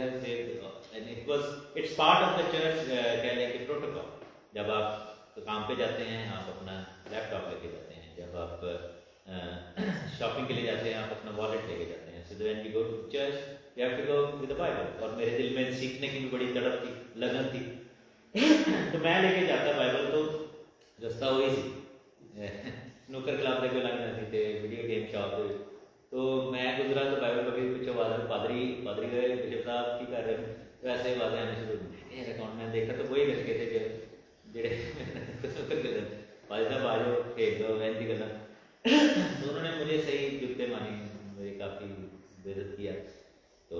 Speaker 1: it's part of the church कह लें कि प्रोटोकॉल। जब आप काम पे जाते हैं आप अपना लैपटॉप लेके जाते हैं, जब आप शॉपिंग के लिए जाते हैं आप अपना वॉलेट लेके जाते हैं। So when you go to church you have to go with the Bible. और मेरे दिल में सीखने की भी बड़ी तड़प थी, लगन थी तो मैं लेके जाता बाइबल। तो रस्ता वही सी स्नूकर क्लब के लग जाती थे, वीडियो गेम शॉप पे, तो मैं गुजरा तो बाइबल पकड़ी पीछे आवाज पादरी गए बिशप साहब की कर रहे हैं, तो ऐसे ही बातें आने शुरू कौन। मैं देखा तो वही लड़के थे जेड़े भाई साहब आ जाओ खेल दो वैसी गल। तो उन्होंने मुझे सही जुत्ते मानी, मुझे काफ़ी बेइज्जत किया, तो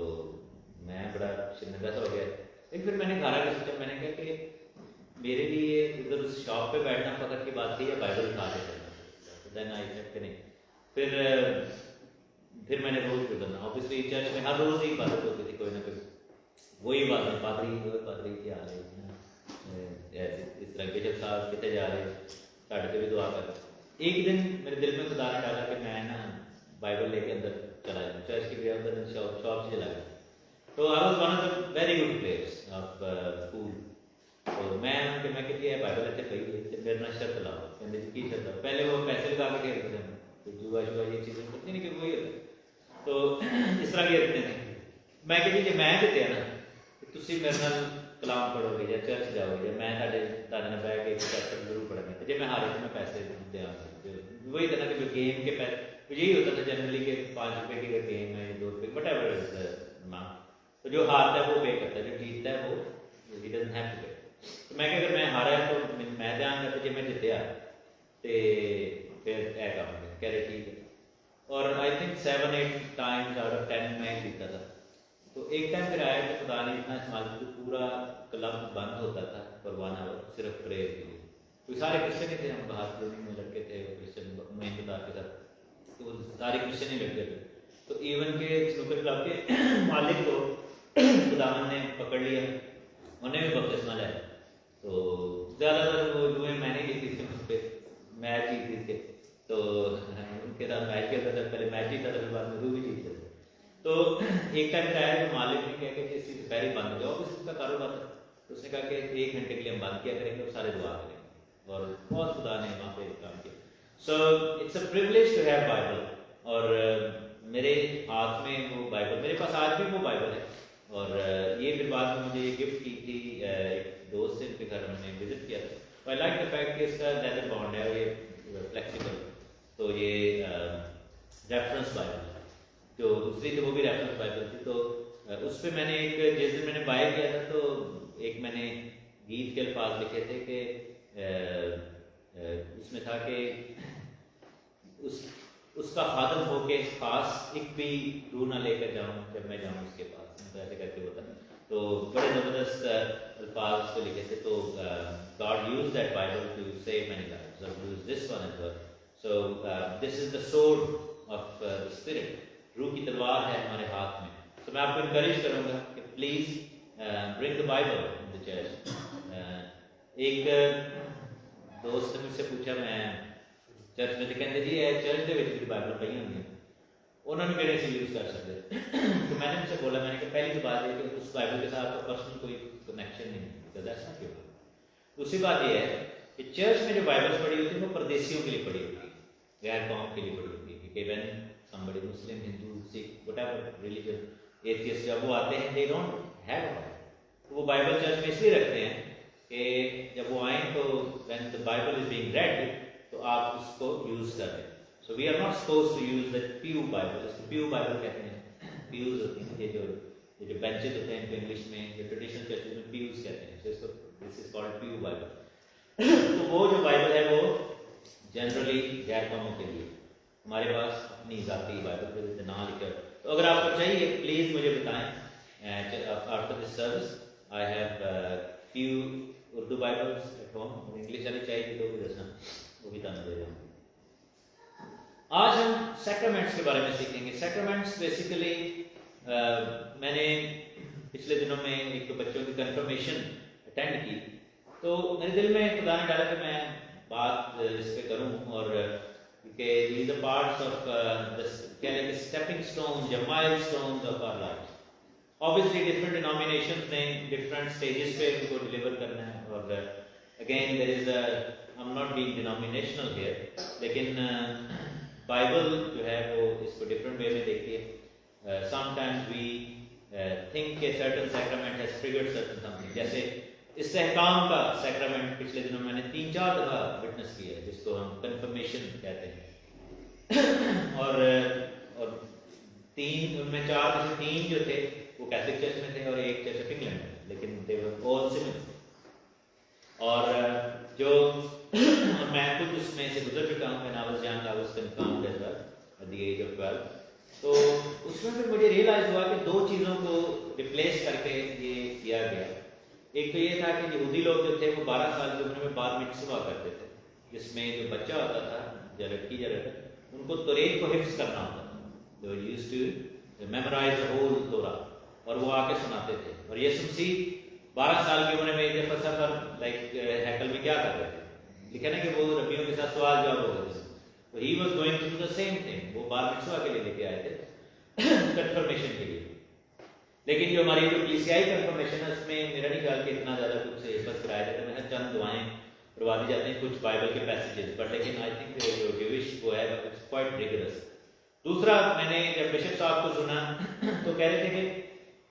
Speaker 1: मैं बड़ा शर्मिंदा सा हो गया। लेकिन फिर मैंने घर आकर सोचा, मैंने कहा कि मेरे लिए उधर उस शॉप पे बैठना फखर की बात थी या बाइबल उठा के चलना। देन आई सेड कि नहीं, फिर मैंने रोज़ गुजरना। ऑब्वियसली चर्च में हर रोज़ ही इबादत होती थी, कोई ना कोई वही बात है, पादरी क्या आ रही इस तरह के जब साहब कितने जा रहे साढ़े से भी दुआ कर। एक दिन मेरे दिल में खुदा ने डाला कि मैं ना बाइबल लेके अंदर चला जाऊँ, चर्च के भी अंदर शॉप से चला गया। तो I was one of the very good players of school. तो मैं कहती है बाइबल इतने पई है मेरे ना शर्त लाओ, कहते की शर्त लाओ। पहले वो पैसे लगा के खेलते थे, तो जुआ शुआ ये चीज़ें पता नहीं कि वही होता, तो इस तरह खेलते थे। मैं कहती जे मैं जितया ना तुम मेरे नाल कलाम पढ़ोगे या चर्च जाओगे, मैं तारे नाल बैठ के चैप्टर जरूर पढ़ेंगे, तो जे मैं हारे तो मैं पैसे दें। वही था ना कि जो गेम के पैसे यही होता था जनरली कि 5 रुपए की अगर गेम है 2 रुपये वट एवर ना, तो जो हारता है वो पे करता है, जो जीतता है वो ही डजंट हैव टू पे। तो मैं अगर मैं हारा है तो मैं ध्यान करता, जे मैं जितया तो फिर ए काम कह रहे ठीक है। और I think 7-8 times out of 10 मैं जीता था। तो एक टाइम फिर आया कि खुदा ने इतना इस्तेमाल किया, पूरा क्लब बंद होता था फॉर 1 आवर सिर्फ प्रेयर के लिए। कोई सारे क्रिश्चियन ही थे, हम बाहर कॉलोनी में लड़के थे क्रिश्चियन मेहनतदार के साथ, तो सारे क्रिश्चियन ही लड़के थे। तो इवन के स्नूकर क्लब के मालिक को खुदावन ने पकड़ लिया, उन्हें भी बपतिस्मा लिया। तो ज़्यादातर वो जुए मैंने जीती थी, उस पर मैच जीती थी, तो उनके साथ मैच खेलता था, पहले मैच जीता था, फिर बाद में भी जीतते थे। तो एक टाइम पर आया तो मालिक ने कहा कि इसी दोपहर बंद हो जाओ, उसका कारोबार था। तो उसने कहा कि 1 घंटे के लिए हम बंद किया करेंगे और सारे दुआ करेंगे, और बहुत खुदा ने वहाँ पे काम किया। So it's a privilege to have Bible. और मेरे हाथ में वो बाइबल, मेरे पास आज भी वो बाइबल है। और ये फिर बाद में मुझे ये गिफ्ट की थी एक दोस्त से, उनके घर हमने विजिट किया था। आई लाइक द फैक्ट कि इसका लेदर बॉन्ड है और ये फ्लेक्सिबल। तो ये रेफरेंस बाइबल, जो दूसरी थी वो भी रेफरेंस बाइबल थी। तो उस पर मैंने एक, जिस दिन मैंने बाय किया था तो एक मैंने गीत के अल्फाज लिखे थे कि उसमें था कि उसका खादम हो के खास एक भी रू ना लेकर जाऊँ जब मैं जाऊँ उसके पास, तो ऐसे करके होता है। तो बड़े ज़बरदस्त अल्फाज उसको लिखे थे। तो God use that Bible to save many lives, और use this one as well. So this is the sword of the spirit, रूह की तलवार है हमारे हाथ में। तो मैं आपको इनकरेज करूँगा कि please bring the Bible in the church. एक दोस्त ने मुझसे पूछा, मैं चर्च में तो कहते जी चर्च के भी बाइबल पई होंगी, उन्होंने कहने से यूज़ कर सकते। तो मैंने उनसे बोला, मैंने कहा पहली तो बात है कि उस बाइबल के साथ तो पर्सनल कोई कनेक्शन नहीं है, तो दैट्स नॉट योर। दूसरी बात यह है कि चर्च में जो बाइबल्स पढ़ी होती है वो परदेशियों के लिए पढ़ी होती है, गैर कौम के लिए पढ़ी होती है। क्योंकि when somebody Muslim, Hindu, Sikh, whatever religion, atheist जब वो आते हैं they don't have a Bible, तो वो बाइबल चर्च में इसलिए रखते हैं कि जब वो आए तो when the Bible is being read तो आप उसको यूज कर रहे हैं। So we are not supposed to use the pew Bible, इसको pew Bible कहते हैं। pews होती हैं, ये जो बेंचेस होते हैं इंग्लिश में, जो ट्रेडिशनल चर्चेज में pews कहते हैं, so इसको this is called pew Bible। तो वो जो बाइबल है वो जनरली गैर कौमों के लिए, हमारे पास अपनी जाती बाइबल पे ना लिखा। तो अगर आपको चाहिए प्लीज़ मुझे बताएं। After this service I have few Urdu Bibles at home, और इंग्लिश वाली चाहिए तो भी दसना, वो भी ताना दे दूँगा। आज हम सैक्रामेंट्स के बारे में सीखेंगे। सैक्रामेंट्स बेसिकली मैंने पिछले दिनों में एक तो बच्चों की कंफर्मेशन अटेंड की, तो मेरे दिल में खुदा ने डाला कि मैं बात इस पे करूं और कि these are parts of the stepping stones या milestones of our lives. Obviously different denominations ने different stages पे इनको deliver करना है और again there is I'm not being denominational here, लेकिन बाइबल जो है वो इसको different way में देखती है. Sometimes we think a certain sacrament has triggered certain something. जैसे इस सहकाम का सैक्रामेंट पिछले दिनों मैंने 3-4 दफा विटनेस किया है, जिसको हम कन्फर्मेशन कहते हैं. और 3 उनमें 4 में से 3 जो थे वो कैथलिक चर्च में थे और एक चर्च ऑफ इंग्लैंड में, लेकिन दे वर ऑल सिमिलर. और मैं खुद उसमें से गुजर चुका हूँ. When I was young I was confirmed as well at the age of 12. तो उसमें फिर मुझे रियलाइज हुआ कि 2 चीज़ों को रिप्लेस करके ये किया गया. एक तो ये था कि यहूदी लोग जो थे वो 12 साल की उम्र में बार मिtzvah करते थे, जिसमें जो बच्चा होता था या लड़की या लड़का, उनको तौरात को हिफ्ज करना होता था. They used to memorise the whole Torah और वो आके सुनाते थे. और यीशु मसीह 12 साल की उम्र में एक दफा सफर हैकल में क्या कर रहे थे, लिखा ना कि वो रब्बियों के साथ सवाल जवाब हो रहे थे. तो he was going to do the same thing. वो बार मिtzvah के लिए लेके आए थे कन्फर्मेशन के लिए. लेकिन जो हमारी जो कलीसियाई कन्फर्मेशन है उसमें मेरा नहीं ख्याल कि इतना ज़्यादा कुछ एफर्ट्स कराया जाता है. मैंने चंद दुआएं करवा दी जाती हैं, कुछ बाइबल के पैसेजेस, बट लेकिन आई थिंक जो ज्यूइश वो है इट्स क्वाइट रिगरस. दूसरा, मैंने जब बिशप साहब को सुना तो कह रहे थे कि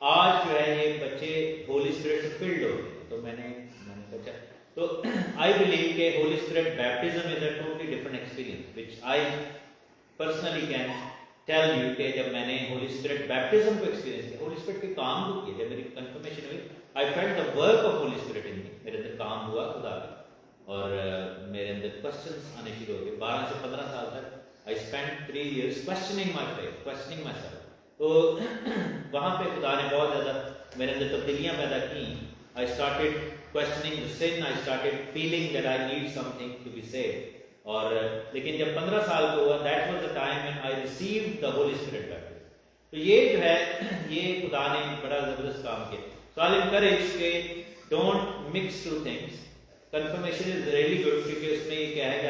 Speaker 1: आज जो है ये बच्चे होली स्पिरिट से फिल्ड हो गए. तो मैंने सोचा, तो आई बिलीव के holy spirit baptism is a totally different experience which I personally can tell you कि जब मैंने होली स्पिरिट बैप्टिज्म को एक्सपीरियंस किया, होली स्पिरिट के काम को किया, जब मेरी कंफर्मेशन हुई, I felt the work of holy spirit in me. मेरे अंदर काम हुआ खुदा का और मेरे अंदर क्वेश्चंस आने शुरू हो गए. 12 से 15 साल तक I spend 3 years questioning my faith, questioning my self. तो वहां पे खुदा ने बहुत ज्यादा मेरे अंदर तब्दीलियां पैदा की. I started questioning the sin, I started feeling that I need something to be saved. और लेकिन जब 15 साल को हुआ, that was the time when I received the holy spirit baptism. तो ये जो है ये खुदा ने बड़ा जबरदस्त काम किया. सो आई एनकरेज के don't mix two things. Confirmation is really good क्योंकि उसमें ये क्या है कि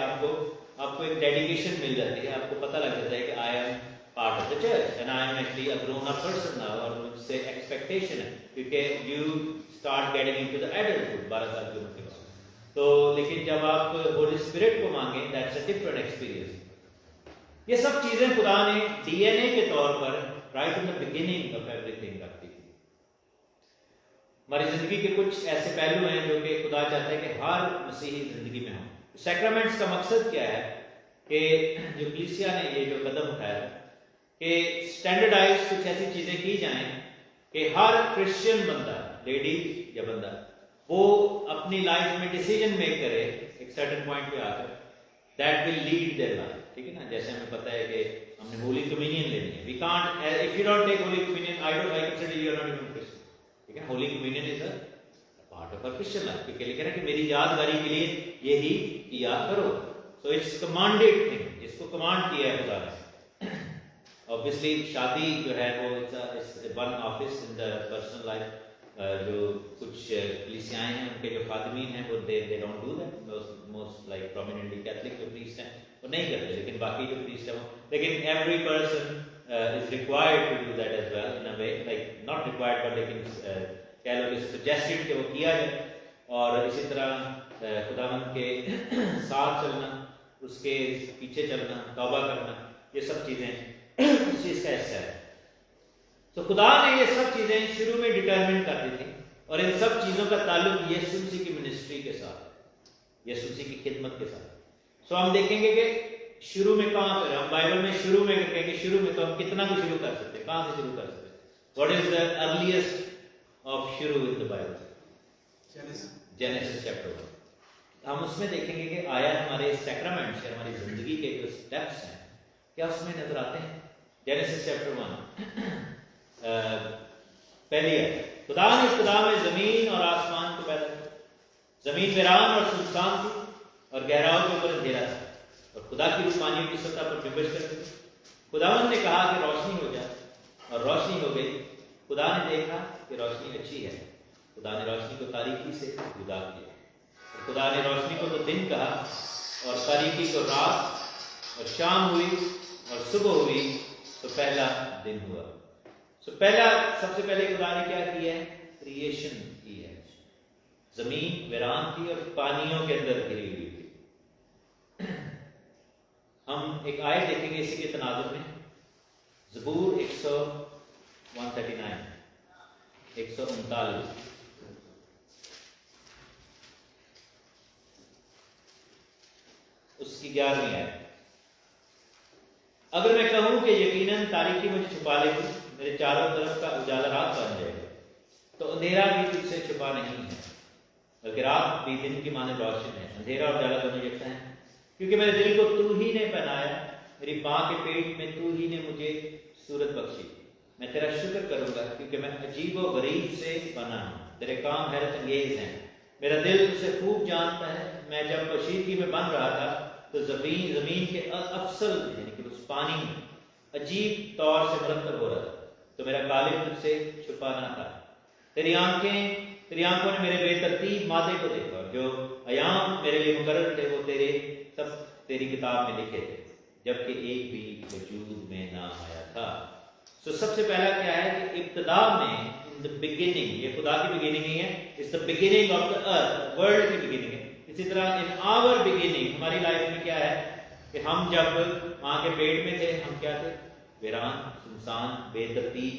Speaker 1: आपको एक डेडिकेशन मिल जाती है. आपको पता लग जाता है कि I am part of the church and I am actually a grown up person now. और मुझसे एक्सपेक्टेशन है क्योंकि you start getting into the adulthood 12 साल की उम्र के बाद. तो लेकिन जब आप होली स्पिरिट को मांगे, दैट्स अ डिफरेंट एक्सपीरियंस. ये सब चीजें खुदा ने डीएनए के तौर पर right in the beginning of everything रखी थी. हमारी जिंदगी के कुछ ऐसे पहलू हैं जो कि खुदा चाहता है कि हर मसीही जिंदगी में हो. सैक्रामेंट्स का मकसद क्या है कि जो कलीसिया ने ये जो कदम उठाया कि स्टैंडर्डाइज कुछ ऐसी चीजें की जाएं कि हर क्रिश्चियन बंदा, लेडी या बंदा, वो अपनी लाइफ में डिसीजन मेक करे एक सर्टेन पॉइंट पे आकर, that will lead their life. ठीक है ना. जैसे हमें पता है कि हमने होली कम्युनियन लेनी है. We can't, if you don't take holy communion, I consider you are not even Christian. ठीक है. Holy communion is a part of our Christian life. क्योंकि लिखा है कि मेरी यादगारी के लिए यही किया करो. So it's commanded thing. इसको कमांड किया है खुदा ने. ऑब्वियसली शादी जो है वो it's one office in the personal life. जो कुछ कलीसियाएं हैं उनके जो खादमीन हैं वो they don't do that. Most like prominently Catholic जो प्रीस्ट हैं वो नहीं करते, लेकिन बाकी जो प्रीस्ट हैं वो, लेकिन every person is required to do that as well in a way, like not required but लेकिन कह लो कि सजेस्टेड कि वो किया जाए. और इसी तरह खुदावंद के साथ चलना, उसके पीछे चलना, तौबा करना, ये सब चीजें उस चीज का हिस्सा है. तो खुदा ने ये सब चीजें शुरू में डिटरमिन कर दी थी और इन सब चीजों का ताल्लुक यीशु मसीह की मिनिस्ट्री के साथ, यीशु मसीह की खिदमत के साथ. सो हम देखेंगे कि शुरू में कहां पर, हम बाइबल में शुरू में कहेंगे, शुरू में तो हम कितना भी शुरू कर सकते हैं. कहां से शुरू कर सकते हैं? What is the earliest of शुरू in the Bible? Genesis chapter 1. हम उसमें देखेंगे कि आया हमारे सैक्रामेंट्स, हमारी जिंदगी के जो स्टेप्स हैं क्या उसमें नजर आते हैं. जेनेसिस चैप्टर 1 पहली है, खुदा ने खुदा में जमीन और आसमान को पैदा किया. जमीन वीरान और सुनसान थी और गहराओं के ऊपर अंधेरा था और खुदा की रूह पानियों की सतह पर डिबज करती थी. खुदावंद ने कहा कि रोशनी हो जाए और रोशनी हो गई. खुदा ने देखा कि रोशनी अच्छी है. खुदा ने रोशनी को तारीकी से जुदा किया. खुदा ने रोशनी को तो दिन कहा और तारीकी को रात, और शाम हुई और सुबह हुई तो पहला दिन हुआ। पहला, सबसे पहले खुदा ने क्या किया है? क्रिएशन की है। जमीन वीरान थी और पानियों के अंदर घिरी हुई थी। हम एक आयत देखेंगे इसी के तनाजुर में, ज़बूर 139 139 उसकी 11वीं आयत। अगर मैं कहूं कि यकीनन तारीकी मुझे छुपा लेगी, मेरे चारों तरफ का उजाला रात बन जाएगा, तो अंधेरा भी तुझसे छुपा नहीं है, बल्कि रात भी दिन की माने रोशन है। अंधेरा और उजाला दोनों यकसा हैं, क्योंकि मेरे दिल को तू ही ने बनाया, मेरी माँ के पेट में तू ही ने मुझे सूरत बख्शी। मैं तेरा शुक्र करूंगा क्योंकि मैं अजीब व गरीब से बना हूँ, तेरे काम हैरत अंगेज हैं। मेरा दिल तुझसे खूब जानता है। मैं जब कशीदगी में बन रहा था तो जमीन के अफसल यानी कि उस पानी में अजीब तौर से मुरतब हो रहा था, तो मेरा गालिब तुझसे छुपा ना था। तेरी आंखों ने मेरे बेतरतीब मादे को देखा, जो अयाम मेरे लिए मुकर्रर थे वो सब तेरी किताब में लिखे थे, जबकि एक भी वजूद में ना आया था। सबसे पहला क्या है कि इब्तिदा में, इन द बिगिनिंग, ये खुदा की बिगिनिंग ही है, it's the beginning of the earth, world की बिगिनिंग है। इसी तरह इन आवर बिगिनिंग, हमारी लाइफ में क्या है कि हम जब माँ के पेट में थे, हम क्या थे? वीरान, सुनसान, बेतरतीब,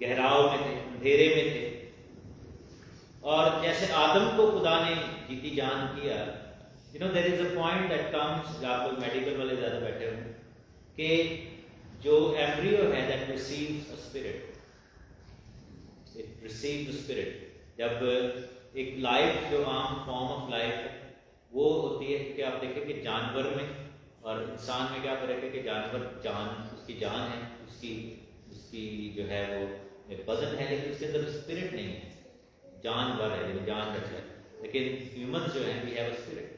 Speaker 1: गहराव में थे, अंधेरे में थे। और जैसे आदम को खुदा ने जीती जान किया, you know there is a point that comes, आप लोग मेडिकल वाले ज्यादा बैठे होंगे, कि जो एम्ब्रियो है that receives a spirit, it receives a spirit. जब एक लाइफ, जो आम फॉर्म ऑफ लाइफ है, वो होती है कि आप देखें कि जानवर में और इंसान में क्या फर्क है कि जानवर उसकी जान है, उसकी जो है वो बदन है, लेकिन उसके अंदर स्पिरिट नहीं है। जानवर है लेकिन जान रखता है, लेकिन ह्यूमंस जो हैं we have a spirit.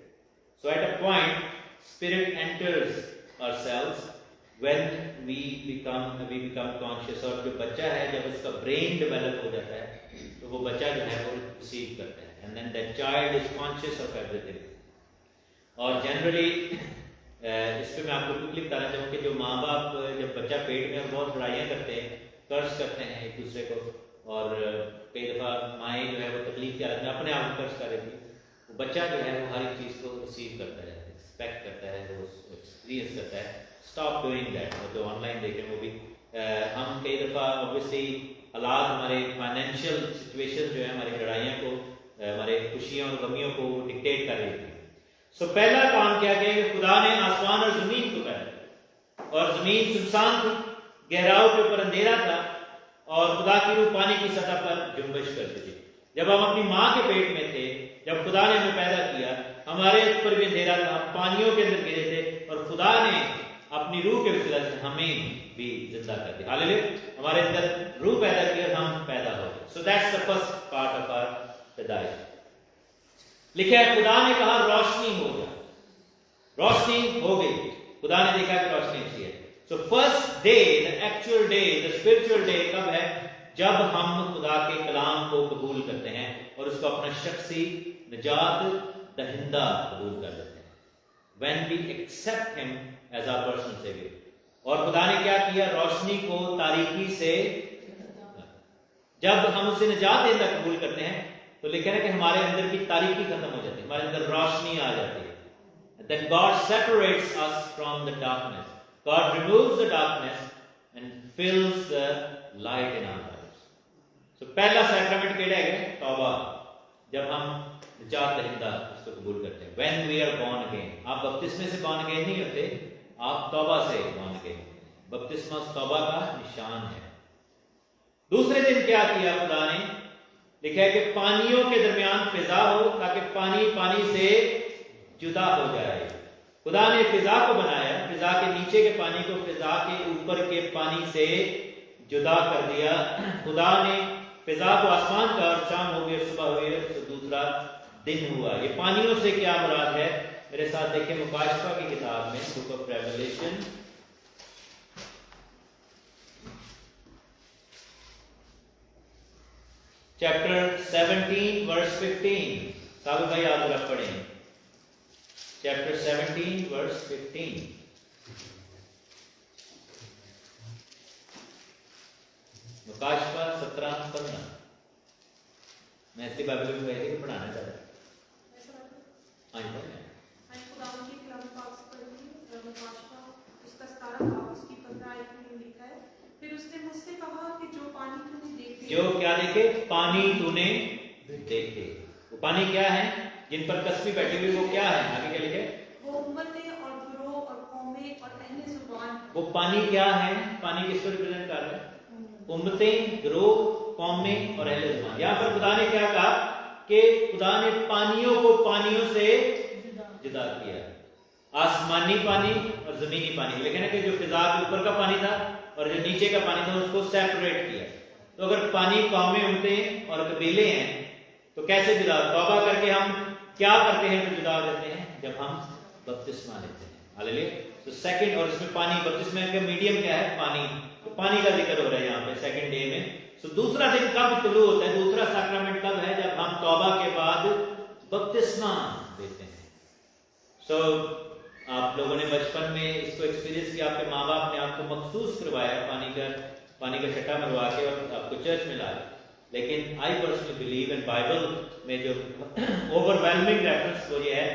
Speaker 1: So at a point spirit enters ourselves when we become conscious. और जो बच्चा है, जब उसका ब्रेन डेवलप हो जाता है, तो वो बच्चा जो है वो रिसीव करता है, and then that child is conscious of everything. और जनरली इस पे मैं आपको क्विकली बताना चाहूँ कि जो माँ बाप, जब बच्चा पेट में, और बहुत लड़ाइयाँ करते हैं, कर्ज करते हैं एक दूसरे को, और कई दफ़ा माएँ जो है वो तकलीफ की हालत में अपने आप कर्ज कर देती है, वो बच्चा जो है वो हर एक चीज़ को रिसीव करता है, एक्सपेक्ट करता है, वो एक्सपीरियंस करता है। Stop doing that. और जो ऑनलाइन देखें वो भी हम कई दफ़ा ऑब्वियसली हालात, हमारे फाइनेंशियल सिचुएशन जो है, हमारी लड़ाइयाँ को, हमारे खुशियों और गमियों को डिक्टेट कर रही थी। पहला काम क्या किया कि खुदा ने आसमान और जमीन को पैदा किया, और जमीन सुनसान थी, गहराव के ऊपर अंधेरा था, और खुदा की रूह पानी की सतह पर जुम्बिश करती थी। जब हम अपनी माँ के पेट में थे, जब खुदा ने हमें पैदा किया, हमारे ऊपर भी अंधेरा था, हम पानियों के अंदर गिरे थे, और खुदा ने अपनी रूह के वसीला से हमें भी जिंदा कर दिया। हालेलुया, हमारे अंदर रूह पैदा की और हम पैदा हो गए। So that's the first part of our पैदाइश। लिखा है खुदा ने कहा रोशनी हो जा, रोशनी हो गई। खुदा ने देखा कि रोशनी अच्छी है। So first day, the actual day, the spiritual day कब है? जब हम खुदा के कलाम को कबूल करते हैं और उसको अपना शख्सी निजात दहिंदा कबूल कर लेते हैं। When we accept him as our personal savior। और खुदा ने क्या किया? रोशनी को तारीकी से, जब हम उसे निजात दहिंदा कबूल करते हैं, तो लिखा है कि हमारे अंदर की तारीकी खत्म हो जाती है, हमारे अंदर रोशनी आ जाती है। Then God separates us from the darkness. God removes the darkness and fills the light in our lives. So पहला सैक्रामेंट केड़ा है? तौबा। जब हम निजात दहिंदा उसको कबूल करते हैं, When we are born again। आप बपतिस्मे से born again नहीं होते, आप तौबा से born again। बपतिस्मा तौबा का निशान है। दूसरे दिन क्या किया खुदा ने? लिखा है कि पानियों के दरमियान फिजा हो, ताकि पानी पानी से जुदा हो जाए। खुदा ने फिजा को बनाया, फिजा के नीचे के पानी को फिजा के ऊपर के पानी से जुदा कर दिया। खुदा ने फिजा को आसमान का, और शाम हो गई और सुबह हुई, तो दूसरा दिन हुआ। ये पानियों से क्या मुराद है? मेरे साथ देखें मुकाशफा की किताब में, book of Revelation, chapter 17 verse 15। साहब भाई आप जरा पढ़ें। chapter 17 verse 15. मुकाशवा 17:15. मैं इसकी बाइबल में वैसे ही पढ़ाना चाहता हूँ. हाँ जी.
Speaker 8: मैं खुदावन की कलाम पाक से पढ़ूंगी. मुकाशवा उसका 17 में लिखा है, फिर उसने मुझसे कहा कि जो पानी तूने देखे.
Speaker 1: जो क्या देखे? पानी तूने देखे. वो पानी क्या है? जिन पर कसबी बैठी हुई वो क्या है? आगे क्या लिखे?
Speaker 8: वो उम्मतें और गिरोह और कौमें और अहले जुबान.
Speaker 1: वो पानी क्या है? पानी किसको रिप्रेजेंट कर रहा है? उम्मतें, गिरोह, कौमें और अहले जुबान. यहाँ पर खुदा ने क्या कहा कि खुदा ने पानियों को पानियों से जुदा किया. आसमानी पानी और जमीनी पानी. लेकिन है कि जो फिजा के ऊपर का पानी था और जो नीचे का पानी था उसको सेपरेट किया. तो अगर पानी कौमें, उम्मतें और कबीले हैं तो कैसे जुदा? तौबा करके हम क्या करते हैं तो जुदा हो जाते हैं? जब हम बपतिस्मा लेते हैं. हालेलुया. तो सेकंड, और इसमें पानी, बपतिस्मा का मीडियम क्या है? पानी. तो पानी का जिक्र हो रहा है यहाँ पे सेकंड डे में. तो दूसरा दिन कब तुलू होता है? दूसरा सैक्रामेंट कब है? जब हम तौबा के बाद बपतिस्मा लेते हैं. सो आप लोगों ने बचपन में इसको एक्सपीरियंस किया. आपके माँ बाप ने आपको मखसूस करवाया पानी का छट्टा मरवा के और आपको चर्च में लाया. लेकिन I personally believe in Bible में जो ओवरवेलमिंग रेफरेंस वो ये है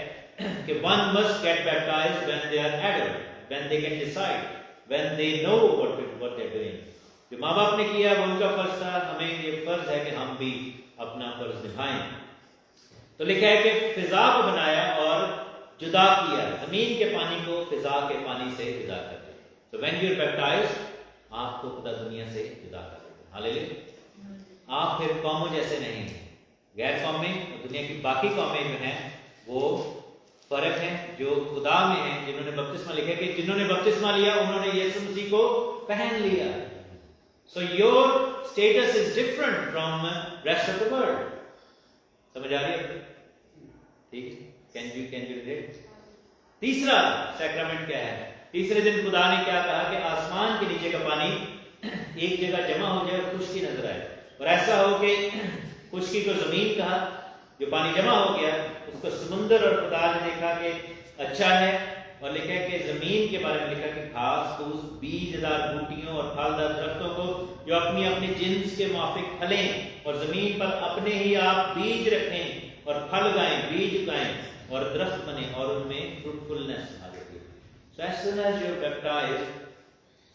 Speaker 1: कि one must get baptised when they are adult, when they can decide, when they know what they are doing. जो माँ बाप ने किया वो उनका फर्ज था. हमें ये फर्ज है कि हम भी अपना फर्ज निभाएं. तो लिखा है कि फिजा को बनाया और जुदा किया. जमीन के पानी को फिजा के पानी से जुदा कर दिया. तो व्हेन यू आर बैप्टाइज्ड आपको खुदा दुनिया से जुदा कर देगा. हालेलुया. आप फिर कौमों जैसे नहीं हैं. गैर कौमें, दुनिया की बाकी कौमें जो हैं वो फर्क है. जो खुदा में हैं, जिन्होंने बपतिस्मा लिखा कि जिन्होंने बपतिस्मा लिया उन्होंने यीशु मसीह को पहन लिया. So your status is different from rest of the world. समझ आ रही है? ठीक है. Can you relate? तीसरा सैक्रामेंट क्या है? तीसरे दिन खुदा ने क्या कहा कि आसमान के नीचे का पानी एक जगह जमा हो जाए और खुश्की नजर आए. और ऐसा हो कि खुश्की को जमीन कहा, जो पानी जमा हो गया उसको समुंदर, और खुदा ने देखा कि अच्छा है. और लिखा है कि जमीन के बारे में लिखा कि घास फूस, बीजदार बूटियों और फलदार दरख्तों को जो अपनी अपनी जिन्स के मुआफिक फलें और जमीन पर अपने ही आप बीज रखें और फल उगाएं, बीज उगाएं और दरख्त बने और उनमें फ्रूटफुलनेस आ जाती है. So as soon as you are baptised,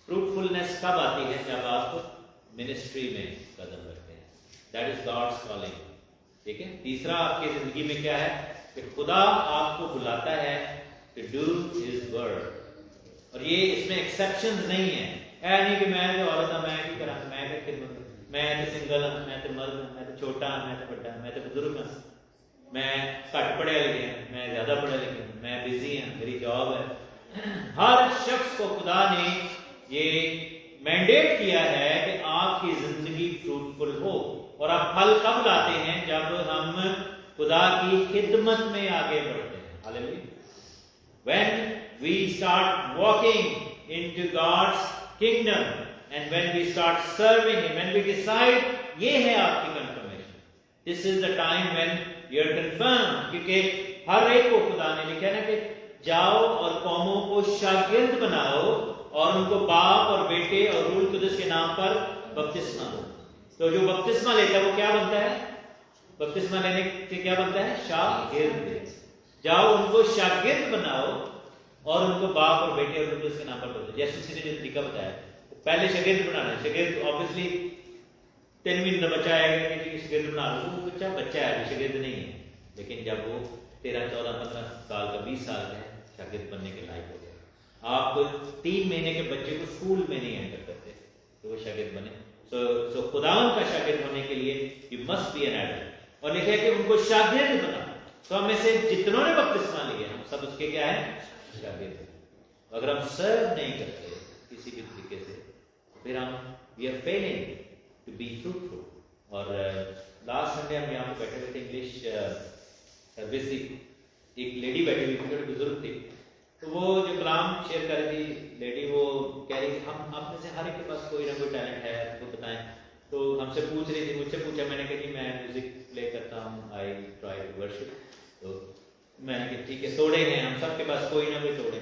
Speaker 1: fruitfulness कब आती है? जब आप मिनिस्ट्री में कदम रखते हैं. That is God's calling. ठीक है. तीसरा आपकी जिंदगी में क्या है कि खुदा आपको बुलाता है टू डू हिज वर्ड. और ये इसमें एक्सेप्शंस नहीं है. ऐ नहीं कि मैं तो औरत हूं, मैं की करा, मैं तो खिदमत, मैं तो सिंगल हूं, मैं तो मर्द हूं, मैं तो छोटा हूं, मैं तो बड़ा, मैं तो बुजुर्ग हूं, मैं घट पढ़े लिखे हूं, मैं ज्यादा पढ़े लिखे हूं, मैं बिजी हूं, मेरी जॉब है. हर शख्स को खुदा ने ये मैंडेट किया है कि आपकी जिंदगी फ्रूटफुल हो. और आप फल कब लाते हैं? जब हम खुदा की खिदमत में आगे बढ़ते हैं. Hallelujah. When we start walking into God's kingdom and when we start serving Him, when we decide, ये है आपकी confirmation. This is the time when you are confirmed. क्योंकि हर एक को खुदा ने लिखा है ना कि जाओ और कौमों को शागिर्द बनाओ और उनको बाप और बेटे और रूल कुदस के नाम पर बपतिस्मा दो. तो जो बपतिस्मा लेता है वो क्या बनता है? बपतिस्मा लेने से क्या बनता है? शागिर्द. जाओ उनको शागिर्द बनाओ और उनको बाप और बेटे और रूल उसके नाम पर दो. जैसे किसी ने जो तरीका बताया, पहले शागिर्द बनाना है. शागिर्द ऑब्वियसली 3 महीने बच्चा आएगा कि शागिर्द बना लो, वो बच्चा है, शागिर्द नहीं है. लेकिन जब वो 13, 14, 15 साल का, 20 साल का है, शागिर्द बनने के लायक हो गया. आप 3 महीने के बच्चे को स्कूल में नहीं एंटर करते तो वो शागिर्द बने. सो खुदावन का शागिर्द होने के लिए you must be an adult. और लिखा है कि उनको शागिर्द बना. तो हमें से जितनों ने बपतिस्मा लिया हम सब उसके क्या है? शागिर्द. अगर हम सर्व नहीं करते किसी भी तरीके से फिर हम we are failing to be fruitful. और लास्ट संडे हम यहाँ पे बैठे हुए थे इंग्लिश सर्विस. एक लेडी बैठी हुई थी, थोड़ी बुजुर्ग थी. तो वो जो कलाम शेयर कर रही थी लेडी, वो कह रही थी हम आप में से हर एक के पास कोई ना कोई टैलेंट है, तो बताएं. तो हमसे पूछ रही थी, मुझसे पूछा. मैंने कहा जी मैं म्यूजिक प्ले करता हूँ, आई ट्राई टू वर्शिप. तो मैंने कहा ठीक है, तोड़े हैं हम सबके पास कोई ना कोई तोड़े।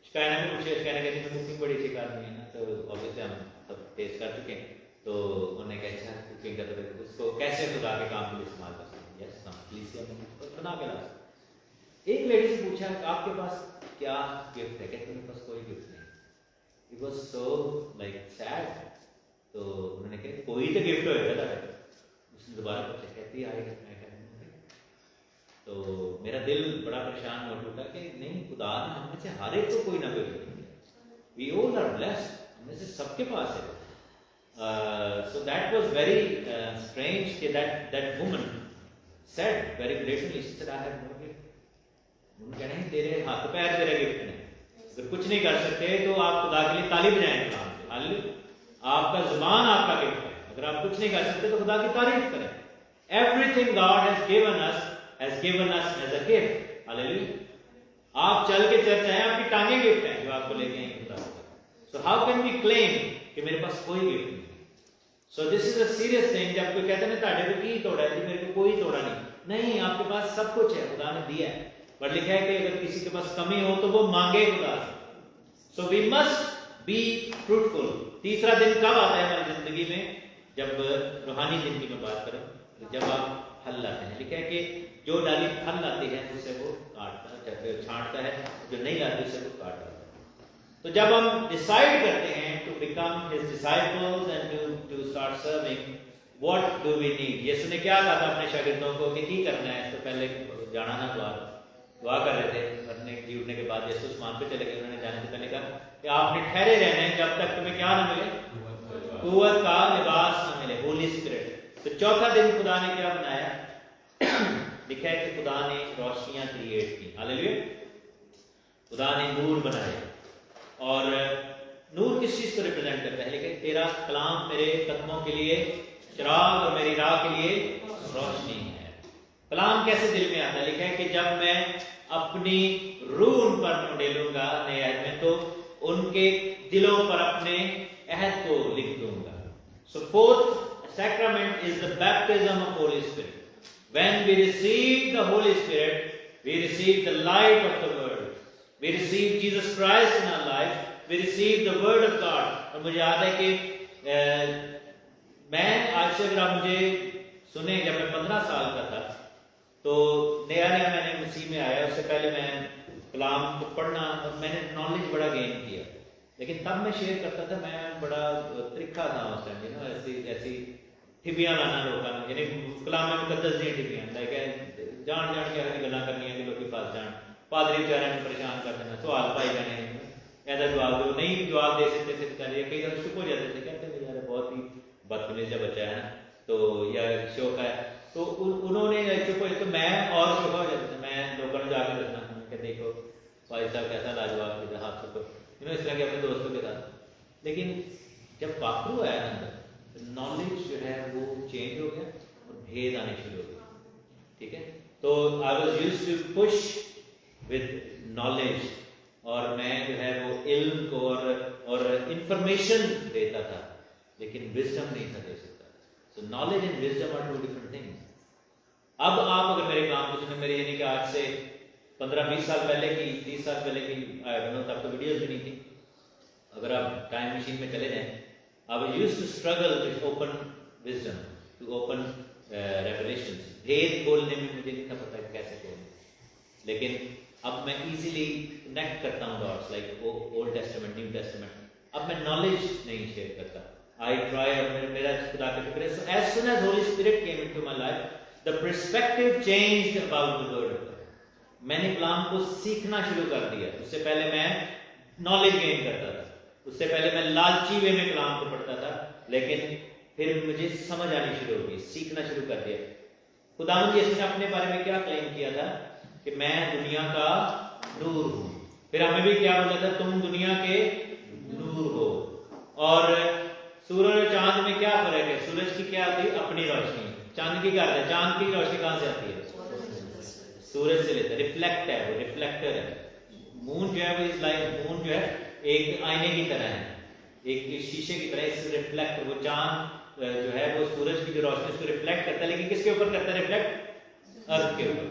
Speaker 1: शिकायत ने पूछे, शिकायत कहती है कुकिंग बड़ी अच्छी करनी है ना, तो ऑब्वियसली हम सब टेस्ट कर चुके हैं। तो उन्होंने कहा अच्छा कुकिंग का तो उसको कैसे खुदा के काम के लिए इस्तेमाल कर सकते हैं। यस प्लीज बना के ला। एक लेडी से पूछा आपके पास क्या गिफ्ट है, कहते मेरे पास कोई गिफ्ट नहीं। It was so like sad. तो उन्होंने कहा कोई तो गिफ्ट होगा। उसने दोबारा पूछा, कहती आएगा। तो मेरा दिल बड़ा परेशान हो उठा कि नहीं, खुदा ने हमें से हर एक को कोई ना कोई गिफ्ट दिया। वी ऑल आर ब्लेस्ड, हमें से सबके पास है। So that was very strange that woman said very blatantly, she said I have no gift. उन्होंने कहा नहीं, तेरे हाथ पैर तेरा गिफ्ट नहीं। अगर कुछ नहीं कर सकते तो आप खुदा के लिए ताली बजाएं। हालेलुया। आपका जुबान आपका गिफ्ट है। अगर आप कुछ नहीं कर सकते तो खुदा की तारीफ करें। Everything God has given us as a gift. Hallelujah. आप चल के चर्च आए, आपकी टांगे गिफ्ट हैं जो आपको लेके आएंगे खुदा। So how can we claim कि मेरे पास कोई गिफ्ट नहीं? So this is a serious thing। जब कोई कहता है ना ताड़े को की तोड़ा है, मेरे को कोई तोड़ा नहीं, आपके पास सब कुछ है, खुदा ने दिया है। पर लिखा है कि अगर किसी के पास कमी हो तो वो मांगे खुदा से। So we must be fruitful। तीसरा दिन कब आता है हमारी जिंदगी में? जब रूहानी दिन की मैं बात करूं, जब आप फल लाते हैं। लिखा है कि जो डाली फल लाती है उसे वो काटता है, छांटता है, जो नहीं लाती उसे वो काटता है। तो जब हम डिसाइड करते हैं to become his disciples and to start serving, what do we need? Yeshu ने क्या कहा था अपने शागिर्दों को कि की करना है? तो पहले जाना ना दुआ कर रहे थे। मरने जी उठने के बाद यीशु आसमान पे चले गए। उन्होंने जाने से पहले कहा कि आपने ठहरे रहना है जब तक तुम्हें क्या ना मिले, कुव्वत का लिबास ना मिले, होली स्पिरिट। तो चौथा दिन खुदा ने क्या बनाया? लिखा है कि खुदा ने रोशनियां क्रिएट की। हालेलुया। खुदा ने नूर बनाए। और नूर किस चीज को रिप्रेजेंट करता है? लेकिन तेरा कलाम मेरे कदमों के लिए चिराग और मेरी राह के लिए रोशनी है। कलाम कैसे दिल में आता है? लिखा है कि जब मैं अपनी रूह उन पर उड़ेलूंगा नए अहद में, तो उनके दिलों पर अपने अहद को लिख दूंगा। So fourth sacrament is the baptism of holy spirit. When we receive the holy spirit, we receive the light of the world. We receive Jesus Christ in our life. We receive the Word of God. और मुझे याद है कि मैं आज से अगर आप मुझे सुने, जब मैं 15 साल का था तो नया मैंने मसीह में आया। उससे पहले मैं कलाम को पढ़ना और मैंने नॉलेज बड़ा गेन किया। लेकिन तब मैं शेयर करता था, मैं बड़ा त्रिखा था उस टाइम, ऐसी ठिबियां लाना लोगों ने, यानी कलाम में मुकद्दस दी ठिबियां लाइक जान के हर गल्ला करनी है कि लोग पास जान, पादरी बेचारे ने परेशान कर देना, सवाल पाए जाने, ऐसा जवाब दो, नहीं जवाब दे सकते थे बेचारे, कई बार चुप हो जाते थे, कहते थे यार बहुत ही बदतमीज बच्चा है ना, तो या शौक है, तो उन्होंने चुप हो जाते, तो मैं और शौक हो जाता था, मैं लोगों ने जाकर रखना कि देखो भाई साहब कैसा लाजवाब किया हाथ से, इस तरह के अपने दोस्तों के साथ। लेकिन जब पाखरू आया ना, नॉलेज जो है वो चेंज हो गया और भेद आने शुरू हो गए, ठीक है। तो I was used to push with knowledge, और मैं जो है वो इल्म को और इंफॉर्मेशन देता था, लेकिन विजडम नहीं था दे सकता। So knowledge and wisdom are two different things. अब आप अगर मेरे काम को सुने, मेरे यानी कि आज से 15-20 साल पहले की, 30 साल पहले की, तब तो वीडियोस भी नहीं थी, अगर आप टाइम मशीन में चले जाएं, I was used to struggle to open wisdom, to open revelations. भेद बोलने में मुझे नहीं था पता कैसे बोलना, लेकिन अब मैं easily connect करता हूँ dots like Old Testament, New Testament. अब मैं knowledge नहीं share करता. I try, और मेरा खुदा का शुक्र है. So as soon as Holy Spirit came into my life, the perspective changed about the Word of God. मैंने कलाम को सीखना शुरू कर दिया. उससे पहले मैं knowledge gain करता था. उससे पहले मैं लालची वे में कलाम को पढ़ता था, लेकिन फिर मुझे समझ आनी शुरू हो गई, सीखना शुरू कर दिया। खुदावंद यीशु ने अपने बारे में क्या क्लेम किया था कि मैं दुनिया का नूर हूं। फिर हमें भी क्या बोला था, तुम दुनिया के नूर हो। और सूरज और चांद में क्या फर्क है? सूरज की क्या आती है? अपनी रोशनी। चांद की क्या आती है? चांद की रोशनी कहां से आती है? सूरज से लेते, रिफ्लेक्ट है, वो रिफ्लेक्टर है। मून जो है वो इस लाइट, मून जो है एक आईने की तरह है, एक शीशे की तरह, इस रिफ्लेक्ट, वो चांद जो है वो सूरज की जो रोशनी उसको रिफ्लेक्ट करता है, लेकिन किसके ऊपर करता है रिफ्लेक्ट? अर्थ के ऊपर।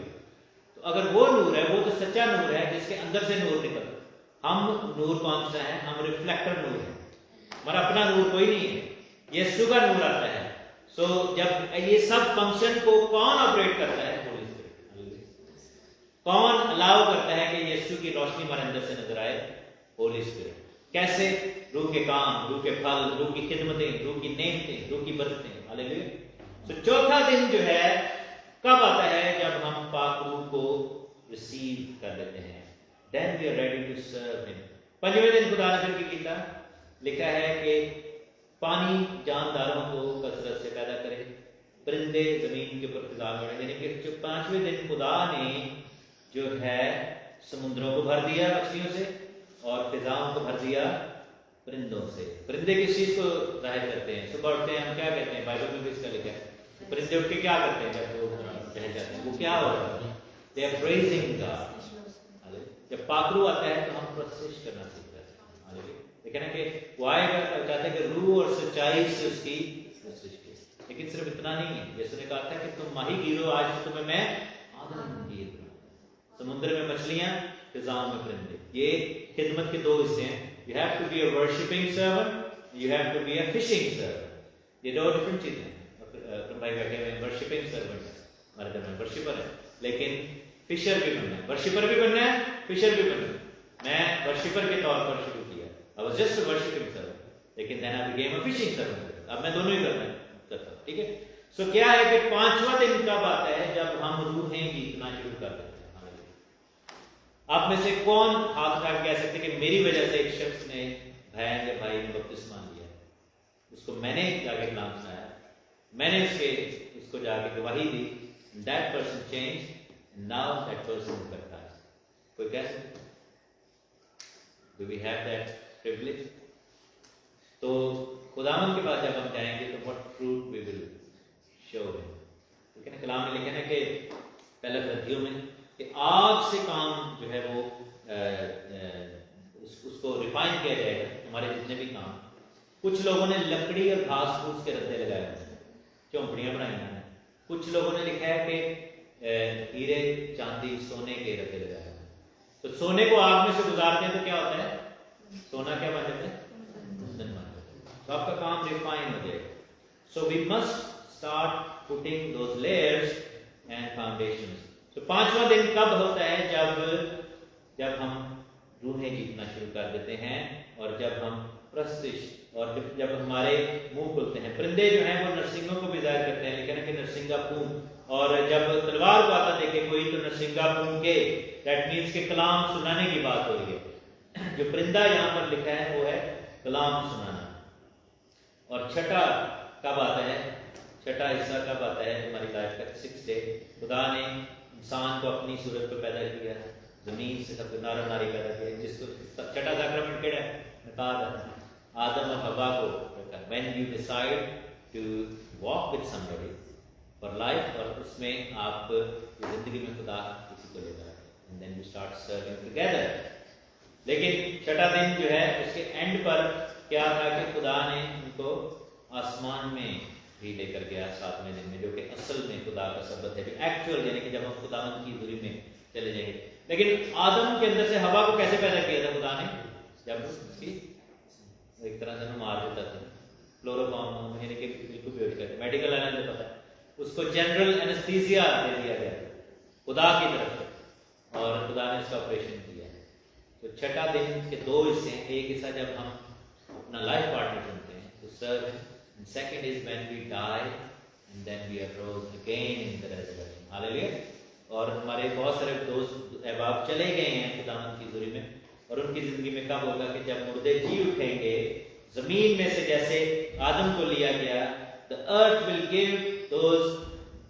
Speaker 1: तो अगर वो नूर है, वो तो सच्चा नूर है जिसके अंदर से नूर निकलता है। हम नूर कौन सा है? हम रिफ्लेक्टर नूर है, हमारा अपना नूर कोई नहीं है, यीशु का नूर आता है। सो जब ये सब फंक्शन को कौन ऑपरेट करता है? होली स्पिरिट। कौन अलाउ करता है कि यीशु की रोशनी हमारे अंदर से नजर आए? होली स्पिरिट। कैसे? रूह के काम, रूह के फल, रूह की खिदमतें, रूह की नेमतें, रूह की बरकतें। हालेलुया। तो चौथा दिन जो है कब आता है? जब हम पाक रूह को रिसीव कर लेते हैं। Then we are ready to serve him. पंजवें दिन खुदा ने फिर क्या किया? लिखा है कि पानी जानदारों को कसरत से पैदा करे, परिंदे जमीन के ऊपर फिजा बढ़े। यानी कि जो पांचवें दिन खुदा ने जो है समुद्रों को भर दिया मछलियों से और फिजाओं को भर दिया परिंदों से। परिंदे किस चीज को जाहिर करते हैं? सुबह उठते हैं, हम क्या कहते हैं? बाइबल में भी इसका लिखा है, परिंदे उठ के क्या करते हैं जब वो टहल जाते हैं? वो क्या हो रहा है? They are praising God. जब पाकरू आता है तो हम प्रोसेस करना सीखते हैं। देखिए ना कि वो आएगा चाहते हैं कि रूह और सच्चाई से उसकी प्रोसेस की। लेकिन सिर्फ इतना नहीं है, यीशु ने कहा था कि तुम माही गिरो, आज से तुम्हें मैं आदम गिर दूंगा। समुद्र में मछलियां, फिजाओं में परिंदे। ये खिदमत के दो हिस्से हैं। You have to be a worshipping servant, you have to be a fishing servant. ये दो डिफरेंट चीजें हैं। भाई बैठे हुए वर्शिपिंग सर्वेंट हमारे दरमियान वर्शिपर है, लेकिन फिशर भी बनना है। वर्शिपर भी बनना है, फिशर भी बनना है। मैं वर्शिपर के तौर पर शुरू किया, I was just a worshipping servant, लेकिन then I became a fishing servant. अब मैं दोनों ही करता हूं। ठीक है। सो क्या है कि पांचवा दिन कब आता है? जब हम रूहें गीतना शुरू कर देते हैं। आप में से कौन हाथ उठा कह सकते कि मेरी वजह से एक शख्स ने बहन या भाई ने बपतिस्मा लिया, उसको मैंने जाके कलाम सुनाया, मैंने उसको जाके गवाही दी, that person change, now that person is baptized. कोई कह सकते? Do we have that privilege? तो खुदावन के पास जब हम जाएंगे तो what fruit we will show him. ठीक है ना, कलाम में लिखा है कि पहले ग्रंथियों में कि आग से काम जो है वो उसको रिफाइन किया जाएगा, हमारे जितने भी काम। कुछ लोगों ने लकड़ी और घास फूस के रद्दे लगाए हैं, झोंपड़ियां बनाई हैं। कुछ लोगों ने लिखा है कि हीरे चांदी सोने के रद्दे लगाए हैं। तो सोने को आग में से गुजारते हैं तो क्या होता है? सोना क्या बन जाता है? कुंदन बन जाता है। तो आपका काम रिफाइन हो जाएगा। So we must start putting those layers and foundations. तो पांचवा दिन कब होता है? जब हम रूहें जीतना शुरू कर देते हैं और जब हम प्रस्तिश और जब हमारे मुंह खुलते हैं। परिंदे जो हैं वो नरसिंगों को भी जाहिर करते हैं, लेकिन कि नरसिंगा पूम, और जब तलवार को आता देखे कोई तो नरसिंगा पूम के, दैट मीन्स के कलाम सुनाने की बात हो रही है। जो परिंदा यहाँ पर लिखा है वो है कलाम सुनाना। और छठा कब आता है? छठा हिस्सा कब आता है हमारी लाइफ का? 6th day. खुदा ने इंसान को अपनी सूरत पर पैदा किया, जमीन से सब नारा नारी पैदा किया, जिसको छठा सैक्रामेंट केड़ा है? निकाह। आदम और हवा को when you decide to walk with somebody for life, और उसमें आप जिंदगी में खुदा किसी को लेकर आते हैं, and then you start serving together। लेकिन छठा दिन जो है उसके एंड पर क्या था कि खुदा ने उनको आसमान में भी लेकर गया 7वें दिन में, जो कि असल में खुदा का सबत है, एक्चुअल, यानी कि जब हम खुदावन की दूरी में चले जाएंगे। लेकिन आदम के अंदर से हवा को कैसे पैदा किया था खुदा ने? जब उसकी एक तरह से मार देता था, क्लोरोफॉर्म यानी कि बिल्कुल बेहोश करके, मेडिकल लाइन में पता है, उसको जनरल एनेस्थीसिया दे दिया गया खुदा की तरफ से, और खुदा ने इसका ऑपरेशन किया। तो छठा दिन के दो हिस्से हैं। एक हिस्सा जब हम अपना लाइफ पार्टनर चुनते हैं तो serve, and second is when we die and then we are rose again in the resurrection. Hallelujah. और हमारे बहुत सारे दोस्त अहबाब चले गए हैं खुदावंद की दूरी में, और उनकी जिंदगी में कब होगा कि जब मुर्दे जी उठेंगे जमीन में से, जैसे आदम को लिया गया, the earth will give those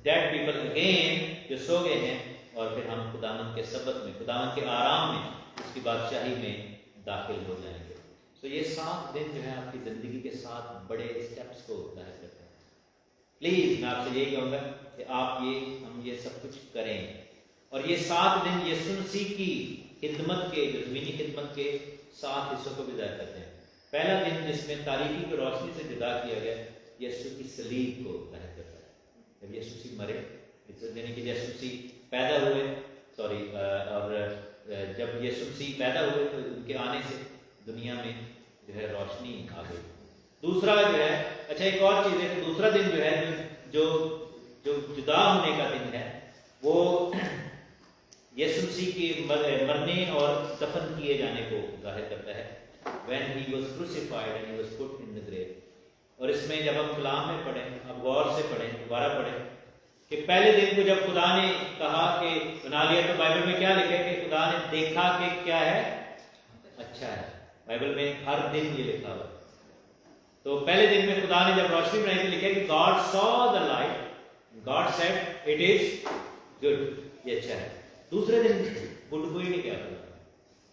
Speaker 1: dead people again, जो सो गए हैं, और फिर हम खुदावंद के सबत में, खुदावंद के आराम में, उसकी बादशाही में दाखिल हो जाएंगे। तो ये 7 दिन जो है आपकी जिंदगी के 7 बड़े स्टेप्स को जाहिर करते हैं। प्लीज मैं आपसे यही कहूंगा कि आप हम ये सब कुछ करें, और ये 7 दिन यीशु मसीह की खिदमत के, जो ज़मीनी खिदमत के 7 हिस्सों को भी जाहिर करते हैं। पहला दिन जिसमें तारीकी को रोशनी से जुदा किया गया, यीशु की सलीब को जाहिर करता है। जब यीशु मसीह मरे, यानी कि यीशु मसीह पैदा हुए, सॉरी और जब यीशु मसीह पैदा हुए तो उनके आने से दुनिया में जो है रोशनी आ गई। दूसरा जो है, अच्छा एक और चीज़ है कि दूसरा दिन जो है जो जो जुदा होने का दिन है वो यीशु मसीह के मरने और दफन किए जाने को जाहिर करता है। When he was crucified and he was put in the grave। और इसमें जब हम कलाम में पढ़ें, अब गौर से पढ़ें, दोबारा पढ़ें कि पहले दिन को जब खुदा ने कहा कि बना लिया, तो बाइबल में क्या लिखा है कि खुदा ने देखा कि क्या है, अच्छा है। बाइबल में हर दिन ये लिखा हुआ। तो पहले दिन में खुदा ने जब रोशनी बनाई तो लिखा है कि God saw the light, God said it is good, ये अच्छा है। दूसरे दिन गुड को ही नहीं क्या बोला,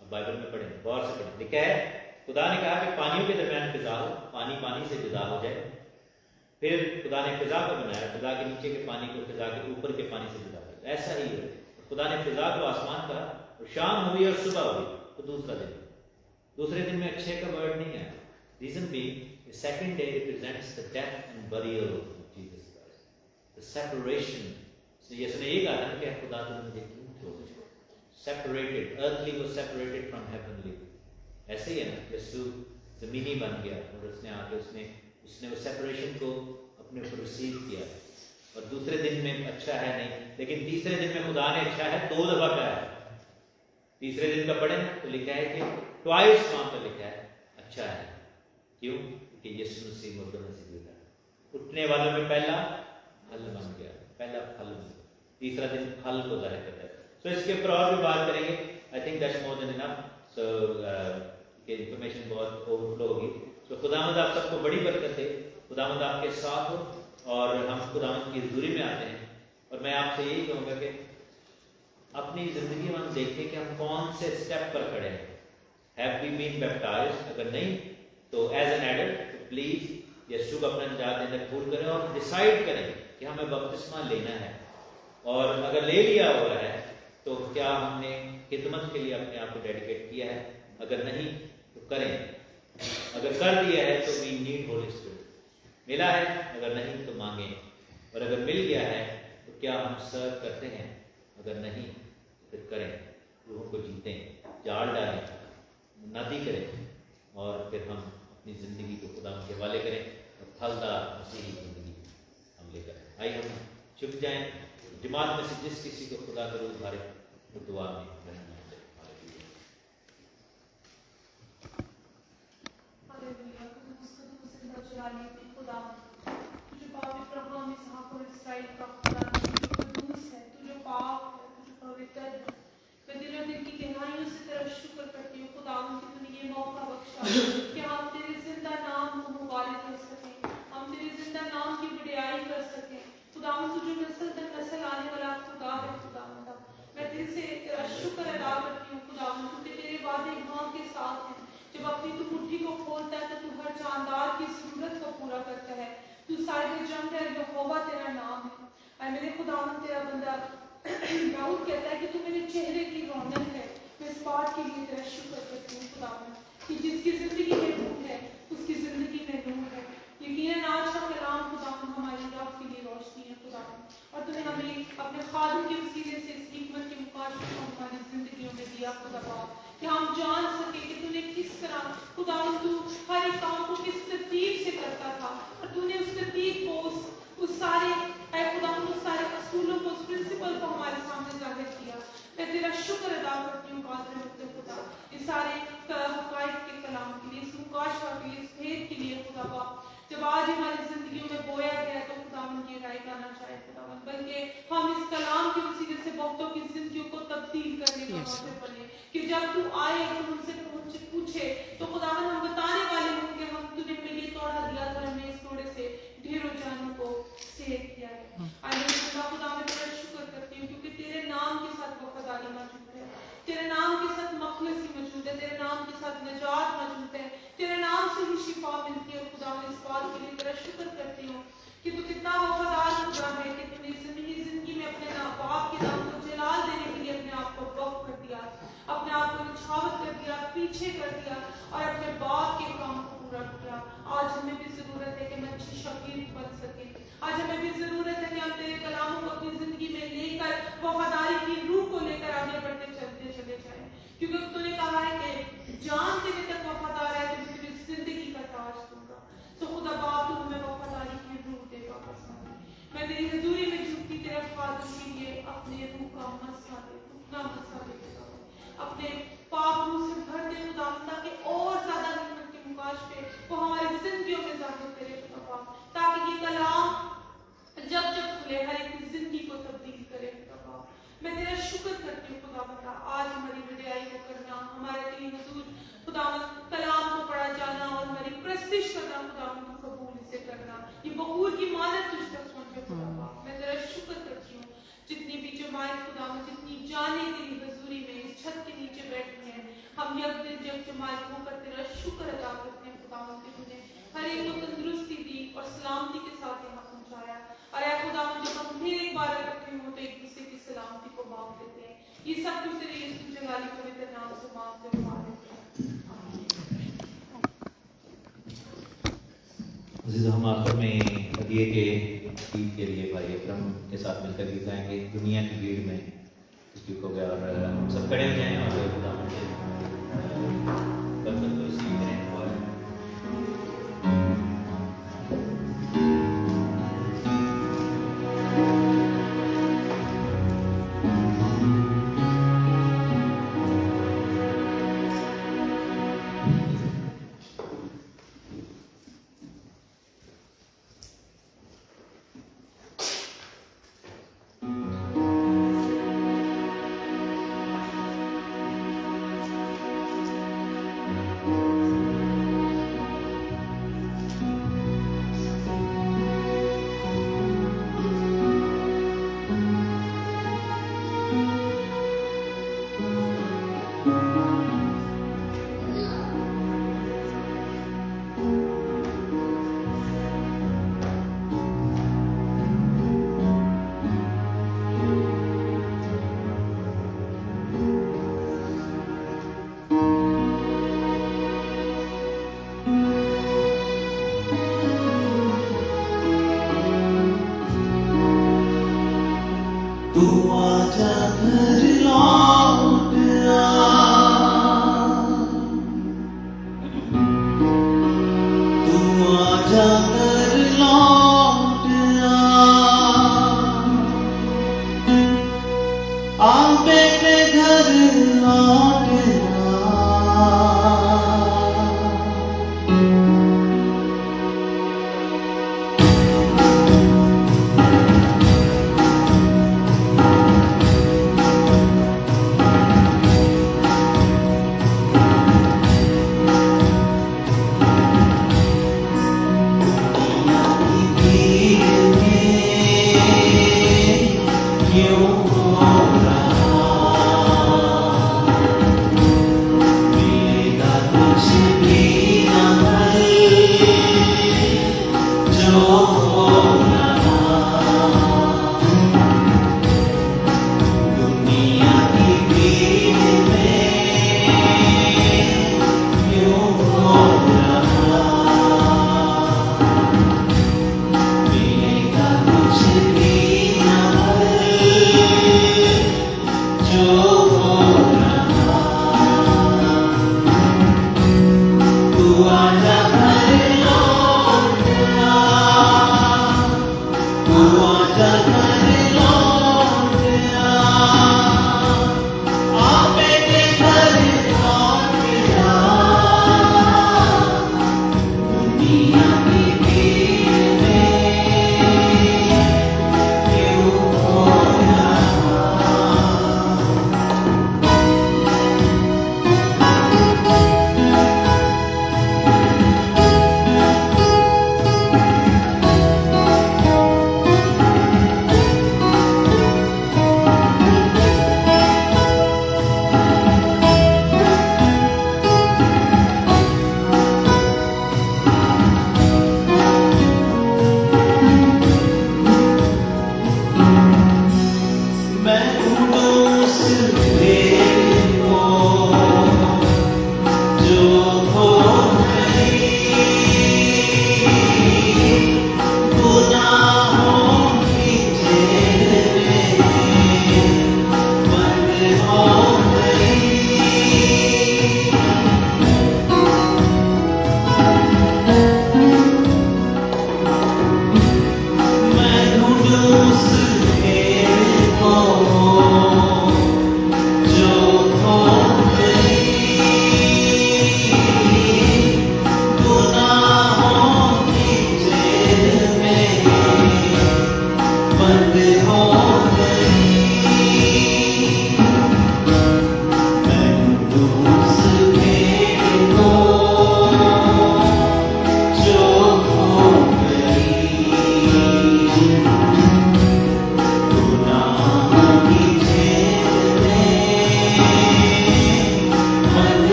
Speaker 1: अब बाइबल में पढ़ें, गौर से पढ़ें, लिखा है खुदा ने कहा कि पानियों के दरमियान फिजा हो, पानी पानी से जुदा हो जाए। फिर खुदा ने फिजा को बनाया, फिजा के नीचे के पानी को फिजा के ऊपर के पानी से जुदा किया। ऐसा ही है, खुदा ने फिजा को आसमान कहा और शाम हुई और सुबह हुई, तो दूसरा दिन। दूसरे दिन में अच्छे का वर्ड नहीं है। Reason be second day represents the death and burial of Jesus Christ, the separation. Yeshu ने ये कहा था कि खुदा तुम मुझे क्यों छोड़े, separated, earthly was separated from heavenly. ऐसे ही है ना, यीशु जमीनी बन गया और उसने आके उसने उस सेपरेशन को अपने ऊपर रिसीव किया। और दूसरे दिन में अच्छा है नहीं, लेकिन तीसरे दिन में खुदा ने अच्छा है 2 दफा कहा है। तीसरे दिन का पढ़े ना तो लिखा है कि ट्वाइस वहां पर लिखा है अच्छा है। क्यों? कि यीशु मसीह मुर्दों में से जिंदा है। उठने वालों में पहला फल बन गया, पहला फल बन गया। तीसरा दिन फल को जाहिर करता है। सो इसके ऊपर और भी बात करेंगे। I think that's more than enough. So कि इंफॉर्मेशन बहुत ओवरफ्लो होगी। तो खुदावंद आप सबको बड़ी बरकत दे, खुदावंद आपके साथ हो। और हम खुदावंद की हज़ूरी में आते हैं और मैं आपसे यही कहूँगा कि अपनी ज़िंदगी में हम देखें कि हम कौन से स्टेप पर खड़े हैं। Have we been baptised? अगर नहीं तो एज एन एडल्ट तो प्लीज़ यीशु को अपना निजात देना कबूल करें और डिसाइड करें कि हमें बपतिस्मा लेना है। और अगर ले लिया हुआ है तो क्या हमने खिदमत के लिए अपने आप को डेडिकेट किया है? अगर नहीं तो करें। अगर कर दिया है तो वी नीड होली स्पिरिट। मिला है, अगर नहीं तो मांगें। और अगर मिल गया है तो क्या हम सर्व करते हैं? अगर नहीं तो फिर करें, रूहों को जीतें, जाल डालें, नदी करें और फिर हम अपनी ज़िंदगी को खुदा के हवाले करें और फलदार मसीही ज़िंदगी हम लेकर आए। आइए हम चुप जाएं। जमात में से जिस किसी को खुदा करो उधारे तो दुआ में रहना।
Speaker 8: खुदा तुझे पवित्र हम इस हाकुर इस्राइल का खुदा जो कदूस है, तू जो पाक है, तू जो पवित्र है। मैं दिलों दिल की गहराइयों से तेरा शुक्र करती हूँ खुदा कि तूने ये मौका बख्शा कि हम तेरे जिंदा नाम को मुबारक कर सकें, हम तेरे जिंदा नाम की बड़ाई कर सकें। खुदा तू जो नस्ल दर नस्ल आने वाला खुदा है। खुदा मैं दिल से तेरा शुक्र अदा करती हूँ खुदा क्योंकि तेरे वादे हाँ के साथ हैं। जब अपनी तू मुट्ठी को खोलता है तो तू हर जानदार की जरूरत को पूरा करता है। तू साहिब जंग है, यहोवा तेरा नाम है। और मेरे खुदावंद तेरा बंदा दाऊद कहता है कि तू मेरे चेहरे की रौनक है। मैं इस बात के लिए तेरा शुक्र करती हूँ खुदावंद कि जिसकी जिंदगी में नूर है उसकी जिंदगी में नूर है। यकीनन आज का कलाम खुदावंद हमारी राह के लिए रोशनी है खुदावंद। और तूने हमें अपने खादिम के वसीले से इस हिकमत के मुकाबले को हमारी जिंदगियों में दिया खुदा कि हम जान सके कि तूने किस तरह खुदावंद तू हर एक काम को किस तरतीब से करता था और तूने उस तरतीब को उस सारे खुदावंद उस सारे असूलों को, उस प्रिंसिपल को हमारे सामने जाहिर किया। मैं तेरा शुक्र अदा करती हूँ कादिर मुक़द्दस खुदा इस सारे हक़ाइक़ के कलाम के लिए, इस मुकाशफा के लिए, इस भेद के लिए खुदा। जब आज हमारी जिंदगियों में बोया गया तो खुदावंद ये राय गाना चाहे खुदावंद, बल्कि हम इस कलाम के वसीले से बहुतों की जिंदगियों को तब्दील करने का मौका बने कि जब तू आए तो उनसे पूछे तो खुदावंद हम बताने वाले होंगे हम तूने हमें ये तोड़ा दिया था, हमने इस तोड़े से ढेरों जानों को सेव किया है। खुदा मैं तेरा शुक्र करती हूँ क्योंकि तेरे नाम के साथ वफादारी मौजूद है, तेरे नाम के साथ मखलसी मौजूद है, तेरे नाम के साथ निजात मौजूद है, तेरे नाम से ही शिफा मिलती है। खुदा मैं इस बात के लिए तेरा शुक्र करती हूँ कि तू कितना वफादार खुदा है कि तूने जिंदगी में अपने बाप के नाम को जलाल देने के लिए अपने आप को वक्फ कर दिया, अपने आप को निछावत कर दिया, पीछे कर दिया और अपने बाप के काम को पूरा किया। आज हमें भी जरूरत है कि हम अच्छे शकीर बन सके। आज हमें भी जरूरत है कि हम तेरे कलामों को अपनी जिंदगी में लेकर वफादारी की रूह को लेकर क्योंकि तूने कहा है कि जान देने तक वफादार है तो मैं तुझे जिंदगी का ताज दूंगा। तो खुदा बाप तू हमें वफादारी की रूह दे वापस। मैं तेरी हजूरी में झुकती तेरा फादर के लिए अपने रूह का मसा दे, अपना मसा दे अपने पाप रूह से भर दे खुदा, ताकि और ज्यादा हिम्मत के मुकाश पे वो हमारी जिंदगियों में जाहिर करे खुदा, ताकि ये कलाम जब जब खुले हर एक की जिंदगी को तब्दील करे खुदा। मैं तेरा शुक्र करती हूँ खुदा, आज हमारी विदाई को करना, हमारे तेरी हुजूर खुदा कलाम को पढ़ा जाना और हमारी प्रस्तिश करना खुदा कबूल से करना, ये बखूर की मानत तुझ तक पहुंचे खुदा। मैं तेरा शुक्र करती हूँ जितनी भी जमात खुदा, जितनी जाने तेरी हजूरी में इस छत के नीचे बैठी हैं, हम जब जमात होकर तेरा शुक्र अदा करते हैं खुदा कि तूने हर एक को तंदुरुस्ती दी और सलामती के साथ यहाँ पहुंचाया। और ऐ खुदा जब हम फिर एक बार इकट्ठे हो तो एक दूसरे की सलामती को मांग लेते हैं। ये सब कुछ तेरे यीशु जलाली पवित्र नाम से मांगते हुए मांग लेते हैं।
Speaker 1: हम आखिर में हदिये के गीत के लिए भाई अकरम के साथ मिलकर गीत गाएंगे, दुनिया की भीड़ में इस गीत को गया। और हम सब खड़े हो जाएं और खुदा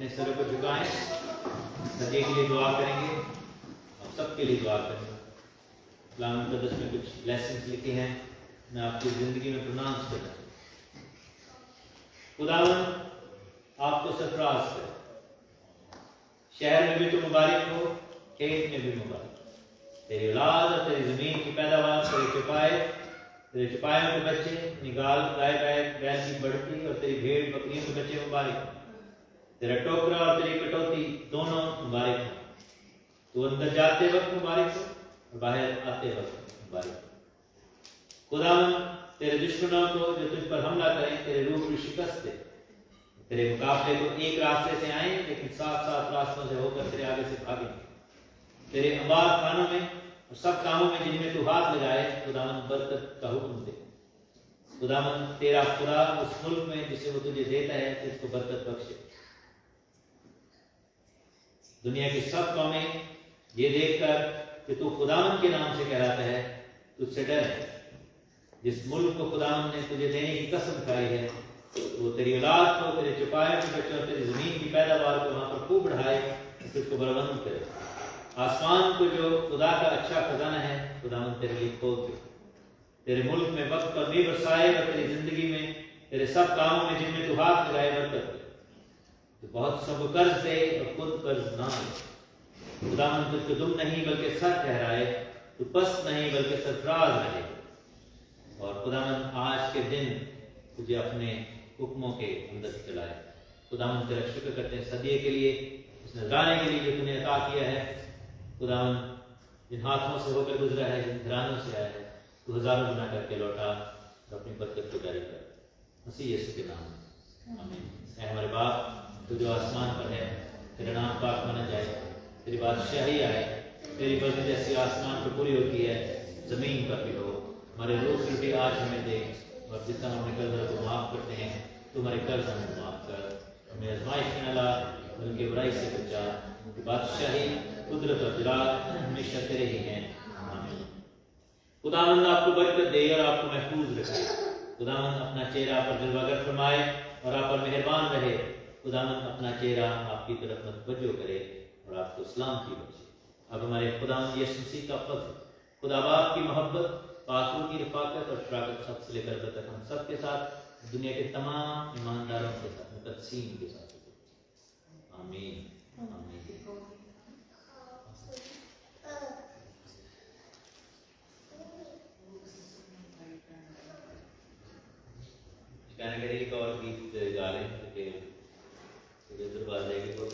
Speaker 1: अपने सरों को झुकाएं, सभी के लिए दुआ करेंगे और सबके लिए दुआ करेंगे। कलाम मुक़द्दस में कुछ लेसन लिखे हैं, मैं आपकी ज़िंदगी में प्रोनाउंस करना चाहता हूँ। खुदावन आपको सरफराज करे, शहर में भी तो मुबारक हो, खेत में भी मुबारक। तेरी औलाद और तेरी ज़मीन की पैदावार, तेरे चौपायों के बच्चे, निगाल गाय बैल की बढ़ती और तेरी भेड़ बकरियों के बच्चे मुबारक। तेरा टोकरा और तेरी कटौती दोनों मुबारक हो। तू अंदर जाते वक्त मुबारक हो और बाहर आते वक्त मुबारक हो। खुदावन तेरे दुश्मनों को जो तुझ पर हमला करें, तेरे रूबरू शिकस्त दे। तेरे मुकाबले को एक रास्ते से आए, लेकिन 7 रास्तों से होकर तेरे आगे से भागे। तेरे अंबार खानों में और सब कामों में जिनमें तू हाथ लगाए, खुदावन बरकत का हुक्म दे। खुदावन तेरा खुदा उस मुल्क में जिसे वो तुझे देता है, उसको बरकत बख्शे। दुनिया की सब कौमें ये देखकर कि तू खुदावन के नाम से कहलाता है, तुझसे डरे। जिस मुल्क को खुदावन ने तुझे देने की कसम खाई है, वो तेरी औलाद को, तेरे चौपायों के बच्चों और तेरी जमीन की पैदावार को वहां पर खूब बढ़ाए, तुझको बलवंत करे। आसमान को जो खुदा का अच्छा खजाना है, खुदावन तेरे लिए खोल दे। तेरे मुल्क में वक्त पर भी बरसाए और तेरी जिंदगी में तेरे सब कामों में जिनमें तू हाथ लगाए बरकत दे। तू बहुत सब कर्ज दे और खुद कर्ज ना ले। खुदावन तुझको दुम नहीं बल्कि सर ठहराए, तू पस्त नहीं बल्कि सरफराज रहे। और खुदावन आज के दिन तुझे अपने हुक्मों के अंदर चलाए। खुदावन तेरा शुक्र करते हैं सदिये के लिए, इस नजराने के लिए जो तूने अता किया है। खुदावन जिन हाथों से होकर गुजरा है, जिन घरानों से आया है, तू हजारों गुना करके लौटा और अपनी बरकत को जारी कर। मसीह यीशु के नाम में आमीन। ऐ हमारे बाप तू जो आसमान पर है, तेरा नाम पाक माना जाए, तेरी बादशाही आए, तेरी मर्जी जैसी आसमान पर पूरी होती है जमीन पर भी हो। हमारे रोज रोटी आज हमें दे, और जितना हमने कर्ज को माफ करते हैं, तू हमारे कर्ज हमें माफ कर। हमें आजमाइश में न ला, बल्कि बुराई से बचा। बादशाही, कुदरत और जलाल हमेशा तेरे ही हैं। आमीन। खुदावंद आपको बरकत दे और आपको महफूज रखे। खुदावंद अपना चेहरा आप पर जलवागर फरमाए और आप पर मेहरबान रहे। खुदावंद अपना चेहरा आपकी तरफ मतवज्जो करे और आपको सलामती बख्शे। अब हमारे खुदावंद यीशु मसीह का फज़ल, खुदा बाप की मोहब्बत, पाकों की रफ़ाकत और शराकत सबसे लेकर अब तक हम सब के साथ, दुनिया के तमाम ईमानदारों के साथ, तहसीन के साथ। आमीन। आमीन। कहने के लिए एक और गीत गा रहे हैं, क्योंकि दरबार जाएगी बहुत